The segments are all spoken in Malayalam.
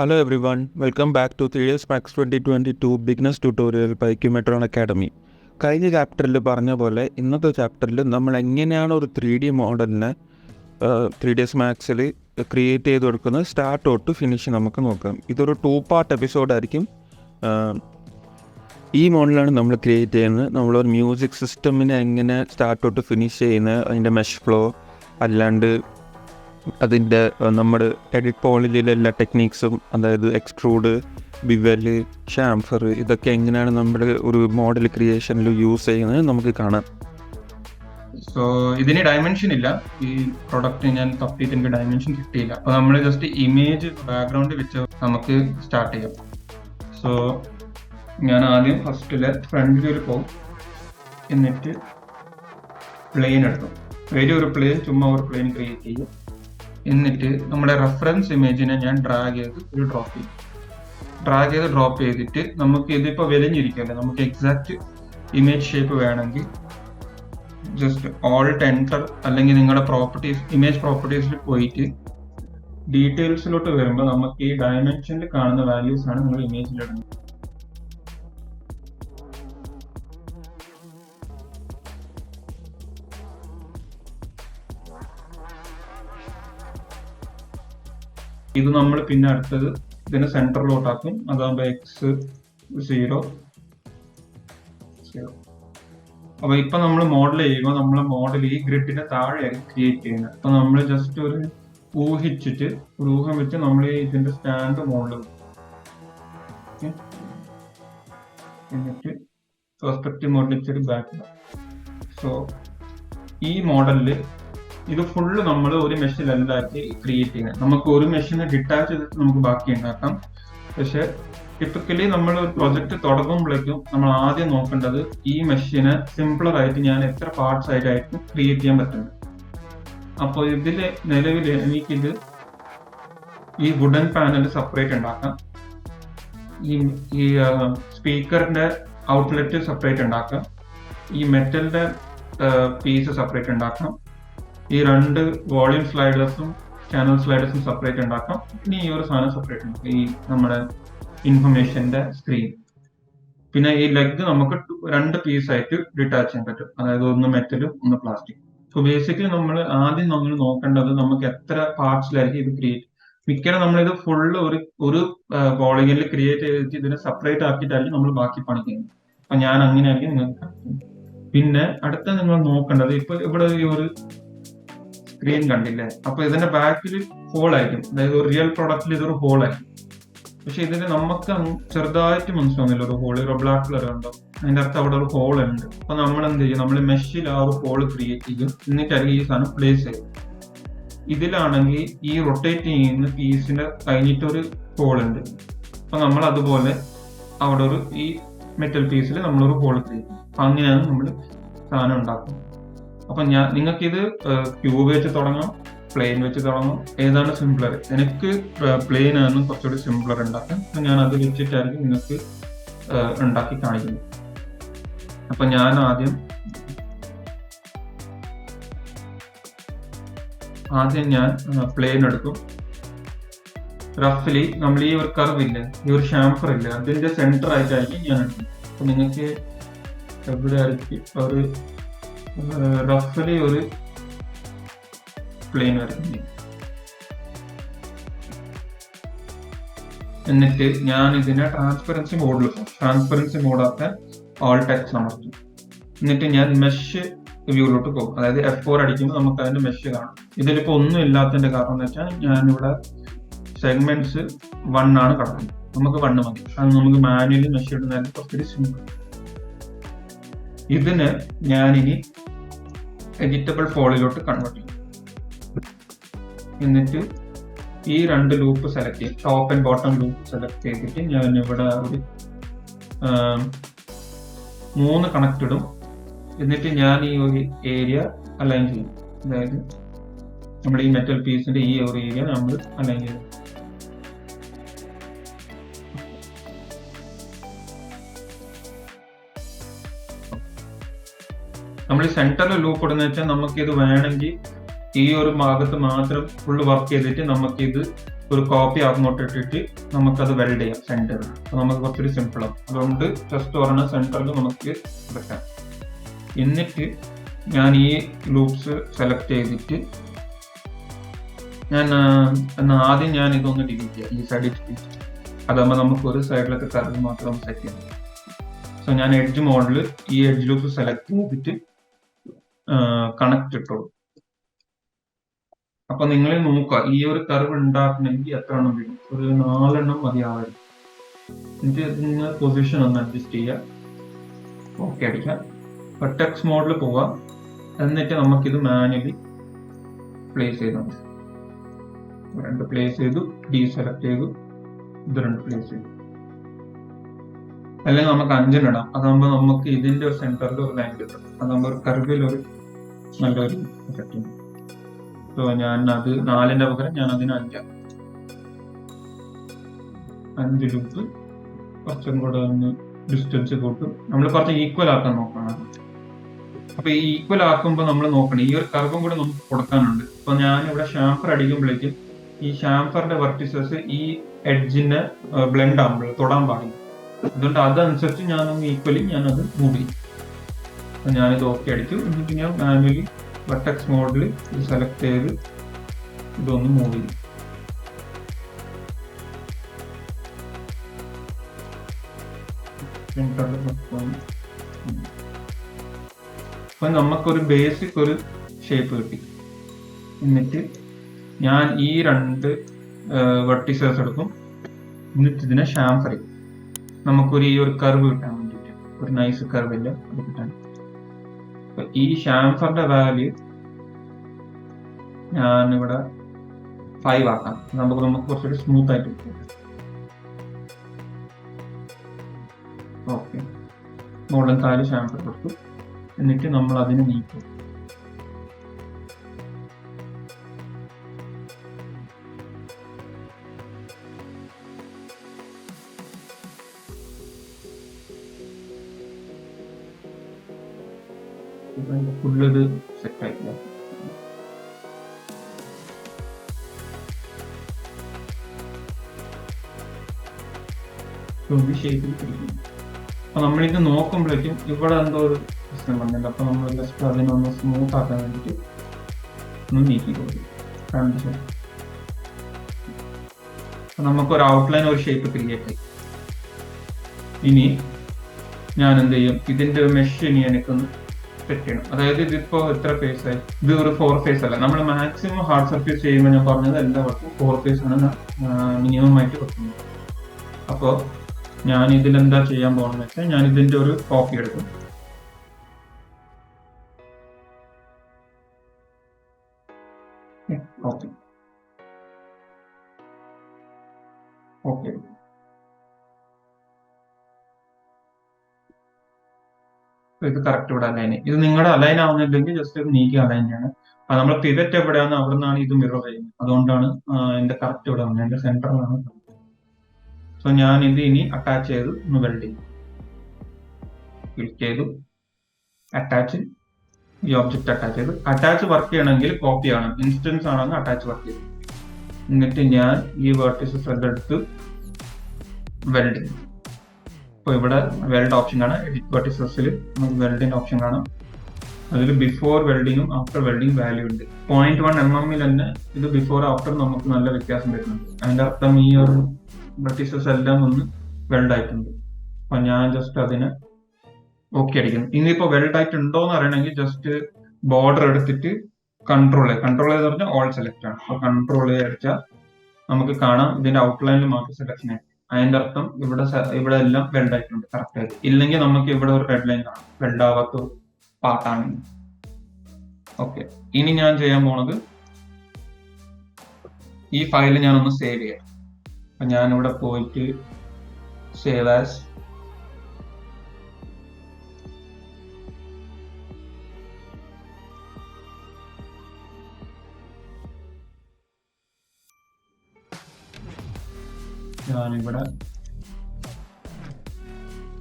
Hello everyone, welcome back to 3Ds Max 2022 Beginners Tutorial by Qmetron Academy. കഴിഞ്ഞ ചാപ്റ്ററിൽ പറഞ്ഞ പോലെ ഇന്നത്തെ ചാപ്റ്ററിൽ നമ്മൾ എങ്ങനെയാണ് ഒരു 3D മോഡലിനെ 3ds മാക്സിൽ ക്രിയേറ്റ് ചെയ്ത് കൊടുക്കുന്നത് സ്റ്റാർട്ട് തൊട്ട് ഫിനിഷ് നമുക്ക് നോക്കാം. ഇതൊരു 2 പാർട്ട് എപ്പിസോഡായിരിക്കും. ഈ മോഡലാണ് നമ്മൾ ക്രിയേറ്റ് ചെയ്യുന്നത്. നമ്മളൊരു മ്യൂസിക് സിസ്റ്റമിനെ എങ്ങനെ സ്റ്റാർട്ട് തൊട്ട് ഫിനിഷ് ചെയ്യുന്നത്, അതിൻ്റെ മെഷ് ഫ്ലോ, അല്ലാണ്ട് അതിൻ്റെ നമ്മുടെ എഡിറ്റ് പോളിലെ എല്ലാ ടെക്നീക്സും, അതായത് എക്സ്ട്രൂഡ്, ബിവല്, ഷാംഫർ, ഇതൊക്കെ എങ്ങനെയാണ് നമ്മുടെ ഒരു മോഡൽ ക്രിയേഷനിൽ യൂസ് ചെയ്യുന്നത് നമുക്ക് കാണാം. സോ ഇതിന് ഡയമെൻഷൻ ഇല്ല. ഈ പ്രൊഡക്റ്റ് ഞാൻ തപ്പിയിട്ട് എനിക്ക് ഡയമെൻഷൻ കിട്ടിയില്ല. അപ്പോൾ നമ്മൾ ജസ്റ്റ് ഇമേജ് ബാക്ക്ഗ്രൗണ്ട് വെച്ച് നമുക്ക് സ്റ്റാർട്ട് ചെയ്യാം. സോ ഞാൻ ആദ്യം ഫസ്റ്റിലെ ഫ്രണ്ട് വ്യൂവിൽ പോകും, എന്നിട്ട് പ്ലെയിൻ എടുക്കും. ഒരു പ്ലെയിൻ, ചുമ്മാ ഒരു പ്ലെയിൻ ക്രിയേറ്റ് ചെയ്യും. എന്നിട്ട് നമ്മുടെ റെഫറൻസ് ഇമേജിനെ ഞാൻ ഡ്രാഗ് ചെയ്ത് ഡ്രോപ്പ് ചെയ്തിട്ട് നമുക്ക് ഇതിപ്പോൾ വലിഞ്ഞിരിക്കല്ലേ, നമുക്ക് എക്സാക്ട് ഇമേജ് ഷേപ്പ് വേണമെങ്കിൽ ജസ്റ്റ് ഓൾട്ട് എൻറ്റർ, അല്ലെങ്കിൽ നിങ്ങളുടെ ഇമേജ് പ്രോപ്പർട്ടീസിൽ പോയിട്ട് ഡീറ്റെയിൽസിലോട്ട് വരുമ്പോൾ നമുക്ക് ഈ ഡയമെൻഷനിൽ കാണുന്ന വാല്യൂസ് ആണ് നിങ്ങൾ ഇമേജിലിടുന്നത്. ഇത് നമ്മൾ പിന്നെ അടുത്തത് ഇതിനെ സെന്ററിലോട്ടാക്കും. അതാകുമ്പോൾ x0. അപ്പൊ ഇപ്പൊ നമ്മൾ മോഡൽ ചെയ്യുമ്പോൾ നമ്മളെ മോഡൽ ഈ ഗ്രിഡിന്റെ താഴെയായിരിക്കും ക്രിയേറ്റ് ചെയ്യുന്നത്. അപ്പൊ നമ്മൾ ജസ്റ്റ് ഒരു ഊഹം വെച്ച് നമ്മൾ ഇതിന്റെ സ്റ്റാൻഡ് മോഡൽ എന്നിട്ട് പെർസ്പെക്റ്റീവ് മോഡൽ വെച്ചിട്ട് ബാക്ക്. സോ ഈ മോഡലില് ഇത് ഫുള്ള് നമ്മൾ ഒരു മെഷീനിലല്ലാക്കി ക്രിയേറ്റ് ചെയ്യുന്നത്. നമുക്ക് ഒരു മെഷീനെ ഡിറ്റാച്ച് ചെയ്തിട്ട് നമുക്ക് ബാക്കി ഉണ്ടാക്കാം. പക്ഷെ ടിപ്പിക്കലി നമ്മൾ ഒരു പ്രൊജക്ട് തുടങ്ങുമ്പോഴേക്കും നമ്മൾ ആദ്യം നോക്കേണ്ടത് ഈ മെഷീനെ സിംപിളർ ആയിട്ട് ഞാൻ എത്ര പാർട്സ് ആയിട്ടായിരിക്കും ക്രിയേറ്റ് ചെയ്യാൻ പറ്റുന്നത്. അപ്പോൾ ഇതില് നിലവിൽ എനിക്കിത് ഈ വുഡൻ പാനൽ സെപ്പറേറ്റ് ഉണ്ടാക്കാം, ഈ സ്പീക്കറിന്റെ ഔട്ട്ലെറ്റ് സെപ്പറേറ്റ് ഉണ്ടാക്കാം, ഈ മെറ്റലിന്റെ പീസ് സെപ്പറേറ്റ് ഉണ്ടാക്കാം, ഈ 2 വോളിയം സ്ലൈഡേഴ്സും ചാനൽ സ്ലൈഡേഴ്സും സെപ്പറേറ്റ് ഉണ്ടാക്കാം. ഇനി ഈ ഒരു സാധനം സെപ്പറേറ്റ് ഉണ്ടാക്കാം, ഈ നമ്മുടെ ഇൻഫർമേഷന്റെ സ്ക്രീൻ. പിന്നെ ഈ ലെഗ് നമുക്ക് 2 പീസായിട്ട് ഡിറ്റാച്ച് ചെയ്യാൻ പറ്റും, അതായത് ഒന്ന് മെറ്റലും ഒന്ന് പ്ലാസ്റ്റിക്. സോ ബേസിക്കലി നമ്മൾ ആദ്യം നോക്കേണ്ടത് നമുക്ക് എത്ര പാർട്സിലായിരിക്കും ഇത് ക്രിയേറ്റ്. മിക്കവാറും നമ്മളിത് ഫുള്ള് ഒരു പോളിഗണിൽ ക്രിയേറ്റ് ചെയ്തിട്ട് ഇതിനെ സെപ്പറേറ്റ് ആക്കിയിട്ടായിരിക്കും നമ്മൾ ബാക്കി പണിക്കുന്നത്. അപ്പൊ ഞാൻ അങ്ങനെയായിരിക്കും നിങ്ങൾക്ക്. പിന്നെ അടുത്ത നിങ്ങൾ നോക്കേണ്ടത്, ഇപ്പൊ ഇവിടെ ഈ ഒരു സ്ക്രീൻ കണ്ടില്ലേ, അപ്പൊ ഇതിന്റെ ബാക്കിൽ ഹോൾ ആയിരിക്കും, അതായത് ഒരു റിയൽ പ്രൊഡക്റ്റിൽ ഇതൊരു ഹോൾ ആയിരിക്കും. പക്ഷെ ഇതിന് നമുക്ക് ചെറുതായിട്ട് മനസ്സിലാവുന്നില്ല, ഒരു ഹോൾ, ഒരു ബ്ലാക്ക് കളർ ഉണ്ടോ, അതിന്റെ അർത്ഥം അവിടെ ഒരു ഹോൾ ഉണ്ട്. അപ്പൊ നമ്മൾ എന്ത് ചെയ്യും, നമ്മൾ മെഷിൽ ആ ഒരു ഹോൾ ക്രിയേറ്റ് ചെയ്യും, എന്നിട്ടായിരിക്കും ഈ സാധനം പ്ലേസ് ചെയ്യും. ഇതിലാണെങ്കിൽ ഈ റൊട്ടേറ്റ് ചെയ്യുന്ന പീസിന്റെ കഴിഞ്ഞിട്ട് ഒരു ഹോൾ ഉണ്ട്. അപ്പൊ നമ്മൾ അതുപോലെ അവിടെ ഈ മെറ്റൽ പീസിൽ നമ്മളൊരു ഹോൾ ക്രിയേറ്റ് ചെയ്യും. അപ്പൊ അങ്ങനെയാണ് നമ്മൾ സാധനം ഉണ്ടാക്കുന്നത്. അപ്പൊ നിങ്ങൾക്കിത് ക്യൂബ് വെച്ച് തുടങ്ങാം, പ്ലെയിൻ വെച്ച് തുടങ്ങാം, ഏതാണ് സിംപ്ലർ. എനിക്ക് പ്ലെയിൻ ആണ് കുറച്ചുകൂടി സിംപ്ലർ ഉണ്ടാക്കാൻ. ഞാൻ അത് വെച്ചിട്ടായിരിക്കും നിങ്ങൾക്ക് ഉണ്ടാക്കി കാണിക്കുന്നത്. അപ്പൊ ഞാൻ ആദ്യം ഞാൻ പ്ലെയിൻ എടുക്കും. റഫ്ലി നമ്മൾ ഈ ഒരു കർവ് ഇല്ല, ഈ ഒരു ഷാംഫർ ഇല്ല, അതിന്റെ സെന്റർ ആയിട്ടായിരിക്കും ഞാൻ എടുക്കും. അപ്പൊ നിങ്ങൾക്ക് എവിടെ ആയിരിക്കും ഒരു റഫ്ലി ഒരു പ്ലെയിൻ വരയ്ക്കും. എന്നിട്ട് ഞാൻ ഇതിനെ ട്രാൻസ്പെറൻസി മോഡാക്കാൻ ഓൾട്ട് X അമർത്തും. എന്നിട്ട് ഞാൻ മെഷ് വ്യൂയിലോട്ട് പോകും, അതായത് F4 അടിക്കുമ്പോൾ നമുക്ക് അതിന്റെ മെഷ് കാണാം. ഇതിലിപ്പോ ഒന്നും ഇല്ലാത്തതിന്റെ കാരണം എന്ന് വെച്ചാൽ ഞാനിവിടെ സെഗ്മെന്റ്സ് 1 ആണ് കിടക്കുന്നത്. നമുക്ക് 1 മതി, അത് നമുക്ക് മാനുവലി മെഷ് ഇടുന്നതിന് കുറച്ചുകൂടി സിമ്പിൾ. ഇതിന് ഞാനിനി എഡിറ്റബിൾ ഫോളിലോട്ട് കൺവേർട്ട് ചെയ്യും. എന്നിട്ട് ഈ 2 ലൂപ്പ് സെലക്ട് ചെയ്യും, top and bottom loop select ചെയ്തിട്ട് ഞാൻ ഇവിടെ ഒരു 3 കണക്ട് ഇടും. എന്നിട്ട് ഞാൻ ഈ ഒരു ഏരിയ അലൈൻ ചെയ്യും, അതായത് നമ്മുടെ ഈ മെറ്റൽ പീസിന്റെ ഈ ഒരു ഏരിയ നമ്മൾ അലൈൻ ചെയ്യും. നമ്മൾ ഈ സെന്ററിൽ ലൂപ്പ് ഇടുന്ന വെച്ചാൽ നമുക്ക് ഇത് വേണമെങ്കിൽ ഈ ഒരു ഭാഗത്ത് മാത്രം ഫുള്ള് വർക്ക് ചെയ്തിട്ട് നമുക്കിത് ഒരു കോപ്പി അങ്ങോട്ട് ഇട്ടിട്ട് നമുക്കത് വെൽഡ് ചെയ്യാം സെന്ററിൽ. അപ്പോൾ നമുക്ക് കുറച്ചൊരു സിമ്പിളാണ്. അതുകൊണ്ട് ജസ്റ്റ് ഒരെണ്ണം സെന്ററിൽ നമുക്ക് വെക്കാം. എന്നിട്ട് ഞാൻ ഈ ലൂപ്സ് സെലക്ട് ചെയ്തിട്ട് ആദ്യം ഞാൻ ഇതൊന്ന് ഡിലീറ്റ് ചെയ്യാം, ഈ സൈഡ് ഡിലീറ്റ്. അതാകുമ്പോൾ നമുക്ക് ഒരു സൈഡിലൊക്കെ കർവ് മാത്രം സെറ്റ് ചെയ്യാം. സോ ഞാൻ എഡ്ജ് മോഡിൽ ഈ എഡ്ജ് ലൂപ്പ് സെലക്ട് ചെയ്തിട്ട് കണക്ട് ഇട്ടോളൂ. അപ്പൊ നിങ്ങൾ നോക്കുക, ഈ ഒരു കർവ് ഉണ്ടാക്കണമെങ്കിൽ എത്ര എണ്ണം വരും? ഒരു 4 എണ്ണം മതിയാവും. എന്നിട്ട് നിങ്ങൾ പൊസിഷൻ ഒന്ന് അഡ്ജസ്റ്റ് ചെയ്യുക, ഓക്കെ അടിക്കാം. വെർട്ടെക്സ് മോഡിൽ പോവാം. എന്നിട്ട് നമുക്കിത് മാനുവലി പ്ലേസ് ചെയ്താൽ മതി. 2 പ്ലേസ് ചെയ്തു, സെലക്ട് ചെയ്തു, ഇത് 2 പ്ലേസ് ചെയ്തു. അല്ലെങ്കിൽ നമുക്ക് 5 ഇടാം. അതാകുമ്പോൾ നമുക്ക് ഇതിന്റെ ഒരു സെന്ററിൽ ഒരു ലൈൻ കിട്ടും. അതാകുമ്പോൾ ഒരു കർവിൽ ഒരു നല്ലൊരു എഫക്റ്റ് ഉണ്ട്. സോ ഞാൻ അത് 4ന്റെ പകരം ഞാൻ അതിന് 5 ലൂപ്പ് കുറച്ചും കൂടെ ഒന്ന് ഡിസ്റ്റൻസ് കൂട്ടും. നമ്മൾ കുറച്ച് ഈക്വൽ ആക്കാൻ നോക്കണം. അപ്പൊ ഈ ഈക്വൽ ആക്കുമ്പോൾ നമ്മൾ നോക്കണം, ഈ ഒരു കർവും കൂടെ നമുക്ക് കൊടുക്കാനുണ്ട്. അപ്പൊ ഞാൻ ഇവിടെ ഷാംഫർ അടിക്കുമ്പോഴേക്കും ഈ ഷാംഫറിന്റെ വെർട്ടിസസ് ഈ എഡ്ജിന്റെ ബ്ലെൻഡ് ആകുമ്പോൾ തൊടാൻ പാടില്ല. അതുകൊണ്ട് അതനുസരിച്ച് ഞാനൊന്ന് ഈക്വലി ഞാനത് മൂവ് ചെയ്യും. അപ്പൊ ഞാനിത് ഓക്കെ അടിച്ചു. എന്നിട്ട് ഞാൻ മാനുവലി വെർട്ടെക്സ് മോഡിൽ ഇത് സെലക്ട് ചെയ്ത് ഇതൊന്ന് മൂവ് ചെയ്യും. അപ്പൊ നമുക്കൊരു ബേസിക് ഒരു ഷേപ്പ് കിട്ടി. എന്നിട്ട് ഞാൻ ഈ 2 വെർട്ടിസസ് എടുക്കും. എന്നിട്ട് ഇതിനെ ഷാംഫർ ചെയ്യും. നമുക്കൊരു ഈ ഒരു കർവ് കിട്ടാൻ വേണ്ടിയിട്ട്, ഒരു നൈസ് കർവ് ഇല്ല അത് കിട്ടാൻ. ഈ ഷാംഫറിന്റെ വാല്യൂ ഞാനിവിടെ 5 ആക്കാം. നമുക്ക് കുറച്ചൊരു സ്മൂത്ത് ആയിട്ട് കിട്ടും. ഓക്കെ, മുകളിൽ താഴെ ഷാംഫർ കൊടുത്തു. എന്നിട്ട് നമ്മൾ അതിനെ നീക്കും. ഫുള്ളത് സെറ്റ് ആയിട്ടില്ല. ഷേപ്പിൽ പിടിക്കുന്നു. അപ്പൊ നമ്മളിത് നോക്കുമ്പോഴേക്കും ഇവിടെ എന്തോ ഒരു പ്രശ്നം വന്നില്ല. അപ്പൊ നമ്മൾ ജസ്റ്റ് അതിനൊന്ന് സ്മൂത്ത് ആക്കാൻ വേണ്ടിട്ട് ഒന്ന് നീക്കി കൊടുക്കും. നമുക്കൊരു ഔട്ട്ലൈൻ, ഒരു ഷേപ്പ് ക്രിയേറ്റ് ആയി. ഇനി ഞാൻ എന്ത് ചെയ്യും, ഇതിന്റെ മെഷ് ഇനി എനിക്കൊന്ന് സെറ്റ് ചെയ്യണം. അതായത് ഇതിപ്പോ എത്ര ഫേസ് ആയി? ഇത് ഒരു 4 ഫേസ് അല്ല. നമ്മൾ മാക്സിമം ഹാർഡ് സർഫേസ് ചെയ്യുമ്പോൾ ഞാൻ പറഞ്ഞത് എല്ലാവർക്കും 4 ഫേസ് ആണ് മിനിമം ആയിട്ട് വെക്കുന്നത്. അപ്പോൾ ഞാൻ ഇതിലെന്താ ചെയ്യാൻ പോകുന്നത് വെച്ചാൽ, ഞാൻ ഇതിന്റെ ഒരു കോപ്പി എടുക്കും. ഓക്കെ ഓക്കെ ഇത് കറക്റ്റ് ഇവിടെ അലൈൻ. ഇത് നിങ്ങളുടെ അലൈൻ ആവുന്നില്ലെങ്കിൽ ജസ്റ്റ് ഇത് നീക്കി അലൈൻ ചെയ്യണം. അപ്പൊ നമ്മൾ പിവറ്റ് എവിടെയാണ് അവിടെ നിന്നാണ് ഇത് മിറർ ചെയ്യുന്നത്. അതുകൊണ്ടാണ് എന്റെ കറക്റ്റ് ഇവിടെ വന്നത്, എന്റെ സെന്ററിലാണ്. സോ ഞാൻ ഇത് ഇനി അറ്റാച്ച് ചെയ്ത് ഒന്ന് വെൽഡ് ചെയ്യും. ക്ലിക്ക് ചെയ്തു, അറ്റാച്ച്, ഈ ഒബ്ജക്റ്റ് അറ്റാച്ച് ചെയ്തു. അറ്റാച്ച് വർക്ക് ചെയ്യണമെങ്കിൽ കോപ്പി ആണ്, ഇൻസ്റ്റൻസ് ആണെങ്കിൽ അറ്റാച്ച് വർക്ക് ചെയ്തു. എന്നിട്ട് ഞാൻ ഈ വെർട്ടിസസ് എല്ലാം എടുത്ത് വെൽഡ് ചെയ്യും. അപ്പോൾ ഇവിടെ വെൽഡ് ഓപ്ഷൻ കാണാം. എഡിറ്റ് വെർട്ടിസസിൽ നമുക്ക് വെൽഡിന്റെ ഓപ്ഷൻ കാണാം. അതിൽ ബിഫോർ വെൽഡിങ്ങും ആഫ്റ്റർ വെൽഡിങ് വാല്യൂ ഉണ്ട്. 0.1 mm തന്നെ ഇത് ബിഫോർ ആഫ്റ്റർ നമുക്ക് നല്ല വ്യത്യാസം വരുന്നുണ്ട്. അതിന്റെ അർത്ഥം ഈ ഒരു വെർട്ടിസസ് എല്ലാം ഒന്ന് വെൽഡ് ആയിട്ടുണ്ട്. അപ്പൊ ഞാൻ ജസ്റ്റ് അതിനെ ഓക്കെ അടിക്കുന്നു. ഇനിയിപ്പോ വെൽഡ് ആയിട്ട് ഉണ്ടോ എന്ന് അറിയണമെങ്കിൽ ജസ്റ്റ് ബോർഡർ എടുത്തിട്ട് കൺട്രോൾ ചെയ്ത് പറഞ്ഞാൽ ഓൾ സെലക്ട് ആണ്. അപ്പൊ കൺട്രോൾ അടിച്ചാൽ നമുക്ക് കാണാം ഇതിന്റെ ഔട്ട്ലൈനിൽ മാത്രം സെലക്ഷൻ ആയി. അതിന്റെ അർത്ഥം ഇവിടെ എല്ലാം വെൽഡ് ആയിട്ടുണ്ട് കറക്റ്റ് ആയിട്ട്. ഇല്ലെങ്കിൽ നമുക്ക് ഇവിടെ ഒരു റെഡ് ലൈൻ കാണാം, വെൽഡ് ആവാത്ത ഒരു പാർട്ടാണ്. ഓക്കെ, ഇനി ഞാൻ ചെയ്യാൻ പോണത് ഈ ഫയൽ ഞാനൊന്ന് സേവ് ചെയ്യാം. അപ്പൊ ഞാനിവിടെ പോയിട്ട് സേവ് ആസ്,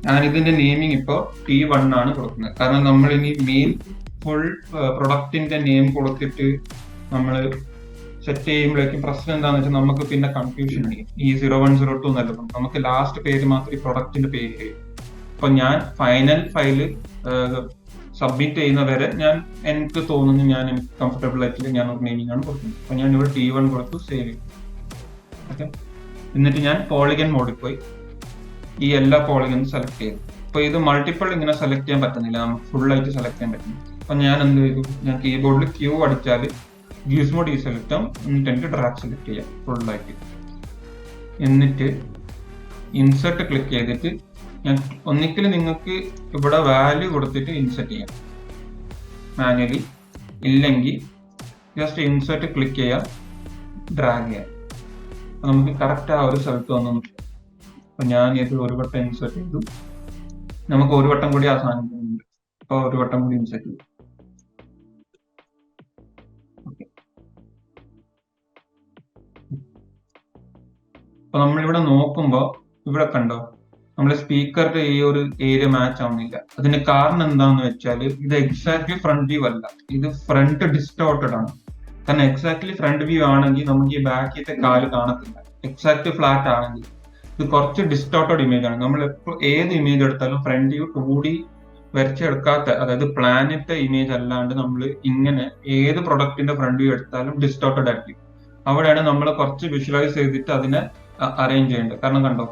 ഞാനിതിന്റെ നെയിമിങ് ഇപ്പോ T1 ആണ് കൊടുക്കുന്നത്. കാരണം നമ്മൾ ഇനി മെയിൻ ഫുൾ പ്രൊഡക്റ്റിന്റെ നെയിം കൊടുത്തിട്ട് നമ്മൾ സെറ്റ് ചെയ്യുമ്പോഴേക്കും പ്രശ്നം എന്താണെന്ന് വെച്ചാൽ നമുക്ക് പിന്നെ കൺഫ്യൂഷൻ അടിക്കും. ഈ 0102 എന്നല്ല, നമുക്ക് ലാസ്റ്റ് പേര് മാത്രം ഈ പ്രൊഡക്റ്റിന്റെ പേര് വരും. അപ്പൊ ഞാൻ ഫൈനൽ ഫയല് സബ്മിറ്റ് ചെയ്യുന്ന വരെ എനിക്ക് തോന്നുന്നു എനിക്ക് കംഫർട്ടബിൾ ആയിട്ട് ഞാൻ ഒരു നെയിമിംഗ് ആണ് കൊടുക്കുന്നത്. അപ്പൊ ഞാൻ ഇവിടെ T1 കൊടുത്തു, സേവ് ചെയ്യും. ഓക്കെ, എന്നിട്ട് ഞാൻ പോളിഗൺ മോഡിൽ പോയി ഈ എല്ലാ പോളിഗണും സെലക്ട് ചെയ്തു. അപ്പൊ ഇത് മൾട്ടിപ്പിൾ ഇങ്ങനെ സെലക്ട് ചെയ്യാൻ പറ്റുന്നില്ല, നമുക്ക് ഫുൾ ആയിട്ട് സെലക്ട് ചെയ്യാൻ പറ്റുന്നില്ല. അപ്പൊ ഞാൻ എന്ത് ചെയ്തു, ഞാൻ കീബോർഡിൽ Q അടിച്ചാൽ ഗ്യൂസ്മോ ഡീസെലക്ട് ആവും, എന്നിട്ട് എനിക്ക് ഡ്രാഗ് സെലക്ട് ചെയ്യാം ഫുള്ളായിട്ട്. എന്നിട്ട് ഇൻസെർട്ട് ക്ലിക്ക് ചെയ്തിട്ട് ഞാൻ ഒന്നിക്കൽ നിങ്ങൾക്ക് ഇവിടെ വാല്യൂ കൊടുത്തിട്ട് ഇൻസെർട്ട് ചെയ്യാം മാനുവലി, ഇല്ലെങ്കിൽ ജസ്റ്റ് ഇൻസെർട്ട് ക്ലിക്ക് ചെയ്യാം, ഡ്രാഗ് ചെയ്യാം. അപ്പൊ നമുക്ക് കറക്റ്റ് ആ ഒരു സ്ഥലത്ത് വന്നു. അപ്പൊ ഞാൻ ഇത് ഒരു വട്ടം ഇൻസെർട്ട് ചെയ്തു, നമുക്ക് ഒരു വട്ടം കൂടി ആ സാധനം ഉണ്ട്. അപ്പൊ ഒരു വട്ടം കൂടി ഇൻസെർട്ട് ചെയ്തു. അപ്പൊ നമ്മളിവിടെ നോക്കുമ്പോ ഇവിടെ കണ്ടോ, നമ്മുടെ സ്പീക്കറിന്റെ ഈ ഒരു ഏരിയ മാച്ച് ആവുന്നില്ല. അതിന് കാരണം എന്താന്ന് വെച്ചാൽ ഇത് എക്സാക്ട്ലി ഫ്രണ്ട് വ്യൂ അല്ല, ഇത് ഫ്രണ്ട് ഡിസ്റ്റോർട്ടഡ് ആണ്. കാരണം എക്സാക്ട്ലി ഫ്രണ്ട് വ്യൂ ആണെങ്കിൽ നമുക്ക് ഈ ബാക്കിയത്തെ കാല് കാണത്തില്ല. എക്സാക്ട് ഫ്ലാറ്റ് ആണെങ്കിൽ ഇത് കുറച്ച് ഡിസ്റ്റോർട്ടഡ് ഇമേജ് ആണ്. നമ്മൾ എപ്പോൾ ഏത് ഇമേജ് എടുത്താലും ഫ്രണ്ട് വ്യൂ 2D വരച്ചെടുക്കാത്ത, അതായത് പ്ലാനറ്റ് ഇമേജ് അല്ലാണ്ട് നമ്മൾ ഇങ്ങനെ ഏത് പ്രൊഡക്റ്റിന്റെ ഫ്രണ്ട് വ്യൂ എടുത്താലും ഡിസ്റ്റോർട്ടഡ് ആയിരിക്കും. അവിടെയാണ് നമ്മൾ കുറച്ച് വിഷ്വലൈസ് ചെയ്തിട്ട് അതിനെ അറേഞ്ച് ചെയ്യേണ്ടത്. കാരണം കണ്ടോ,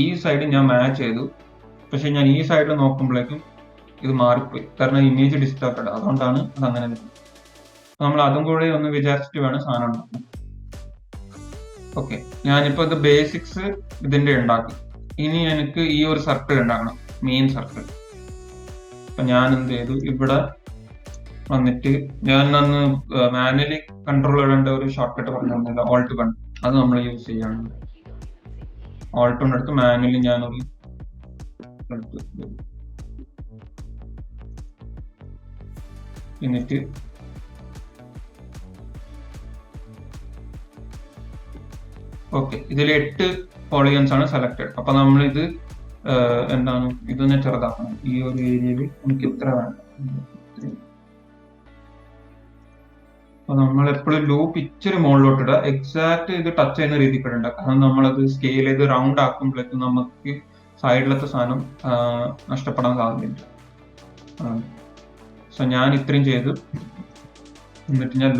ഈ സൈഡ് ഞാൻ മാച്ച് ചെയ്തു, പക്ഷെ ഞാൻ ഈ സൈഡിൽ നോക്കുമ്പോഴേക്കും ഇത് മാറിപ്പോയി, കാരണം ഇമേജ് ഡിസ്റ്റോർട്ടഡ്. അതുകൊണ്ടാണ് അത് അങ്ങനെ വരുന്നത്. നമ്മൾ അതും കൂടെ ഒന്ന് വിചാരിച്ചിട്ട് വേണം സാധനം ഉണ്ടാക്കാൻ. ഓക്കെ, ഞാനിപ്പോ ഇത് ബേസിക്സ് ഇതിന്റെ ഉണ്ടാക്കി. ഇനി എനിക്ക് ഈ ഒരു സർക്കിൾ ഉണ്ടാക്കണം, മെയിൻ സർക്കിൾ. അപ്പൊ ഞാൻ എന്ത് ചെയ്തു, ഇവിടെ വന്നിട്ട് ഞാൻ അന്ന് മാനുവലി കൺട്രോൾ ഇടേണ്ട ഒരു ഷോർട്ട് കട്ട് പറഞ്ഞിരുന്നില്ല, Alt 1. അത് നമ്മൾ യൂസ് ചെയ്യാണ്. Alt 1 എടുത്ത് മാനുവലി ഞാനൊരു എന്നിട്ട് ഓക്കെ, ഇതിൽ 8 പോളിഗൺസ് ആണ് സെലക്ടഡ്. അപ്പൊ നമ്മൾ ഇത് എന്താണ്, ഇതൊന്ന് ചെറുതാക്കണം. ഈ ഒരു ഏരിയയിൽ നമുക്ക് ഇത്ര വേണം. അപ്പൊ നമ്മൾ എപ്പോഴും ലൂപ്പ് ഇച്ചിരി മുകളിലോട്ട് ഇടുക, എക്സാക്ട് ഇത് ടച്ച് ചെയ്യുന്ന രീതിക്ക് ഇടണ്ട. കാരണം നമ്മളത് സ്കെയിൽ ചെയ്ത് റൗണ്ട് ആക്കുമ്പോഴേക്കും നമുക്ക് സൈഡിലത്തെ സാധനം നഷ്ടപ്പെടാൻ സാധ്യതയുണ്ട്. സോ ഞാൻ ഇത്രയും ചെയ്തു. എന്നിട്ട് ഞാൻ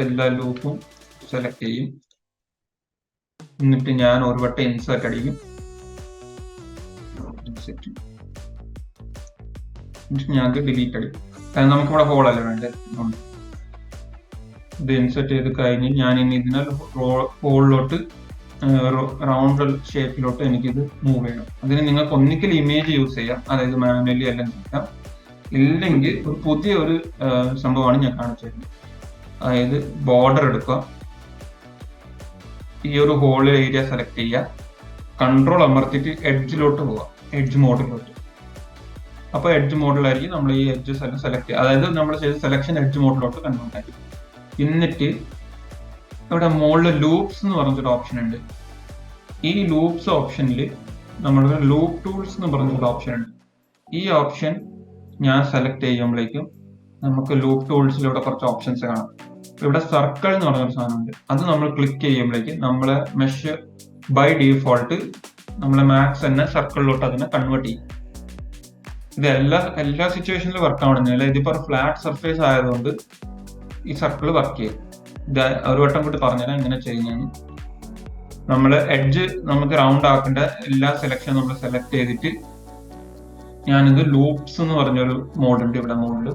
എല്ലാ ലൂപ്പും സെലക്ട് ചെയ്യും. എന്നിട്ട് ഞാൻ ഒരു വട്ടം ഇൻസേർട്ട് അടിക്കും. ഞങ്ങൾക്ക് ഡിലീറ്റ് അടിക്കും, കാരണം നമുക്കിവിടെ ഹോൾ അല്ല വേണ്ടത്. ഇത് ഇൻസെർട്ട് ചെയ്ത് കഴിഞ്ഞ് ഞാൻ ഇനി ഇതിനെ ഹോളിലോട്ട് റൗണ്ട് ഷേപ്പിലോട്ട് എനിക്കിത് മൂവ് ചെയ്യണം. അതിന് നിങ്ങൾക്ക് ഒന്നിക്കൽ ഇമേജ് യൂസ് ചെയ്യാം, അതായത് മാനുവലി എല്ലാം ചെയ്യാം. ഇല്ലെങ്കിൽ ഒരു പുതിയ ഒരു സംഭവമാണ് ഞാൻ കാണിച്ചു തരുന്നത്. അതായത് ബോർഡർ എടുക്കുക, ഈ ഒരു ഹോൾ ഏരിയ സെലക്ട് ചെയ്യുക, കൺട്രോൾ അമർത്തിയിട്ട് എഡ്ജിലോട്ട് പോവുക, എഡ്ജ് മോഡിലോട്ട്. അപ്പൊ എഡ്ജ് മോഡിലായിരിക്കും നമ്മൾ ഈ എഡ്ജസ് എല്ലാം സെലക്ട് ചെയ്യുക. അതായത് നമ്മൾ ചെയ്ത സെലക്ഷൻ എഡ്ജ് മോഡിലോട്ട് കൺവേർട്ട് ആയിരിക്കും. എന്നിട്ട് ഇവിടെ മുകളിൽ ലൂപ്സ് എന്ന് പറഞ്ഞൊരു ഓപ്ഷൻ ഉണ്ട്. ഈ ലൂപ്സ് ഓപ്ഷനിൽ നമ്മുടെ ലൂപ്പ് ടൂൾസ് എന്ന് പറഞ്ഞൊരു ഓപ്ഷൻ ഉണ്ട്. ഈ ഓപ്ഷൻ ഞാൻ സെലക്ട് ചെയ്യുമ്പോഴേക്കും നമുക്ക് ലൂപ്പ് ടൂൾസിൽ ഇവിടെ കുറച്ച് ഓപ്ഷൻസ് കാണാം. ഇവിടെ സർക്കിൾ എന്ന് പറഞ്ഞൊരു സാധനമുണ്ട്. അത് നമ്മൾ ക്ലിക്ക് ചെയ്യുമ്പോഴേക്കും നമ്മളെ മെഷ് ബൈ ഡീഫോൾട്ട് നമ്മളെ മാക്സ് തന്നെ സർക്കിളിലോട്ട് അതിനെ കൺവേർട്ട് ചെയ്യും. ഇത് എല്ലാ സിറ്റുവേഷനിലും വർക്ക് ആവണമെന്നില്ല. ഇതിപ്പോ ഫ്ലാറ്റ് സർഫേസ് ആയതുകൊണ്ട് ഈ സർക്കിൾ വർക്ക് ചെയ്യും. ഇത് ഒരു വട്ടം കൂടി പറഞ്ഞുതരാം എങ്ങനെ ചെയ്യുന്നതെന്ന്. നമ്മൾ എഡ്ജ് നമുക്ക് റൗണ്ട് ആക്കേണ്ട എല്ലാ സെലക്ഷൻ നമ്മൾ സെലക്ട് ചെയ്തിട്ട് ഞാനിത് ലൂപ്സ് എന്ന് പറഞ്ഞൊരു മോഡുണ്ട് ഇവിടെ മോഡിൽ.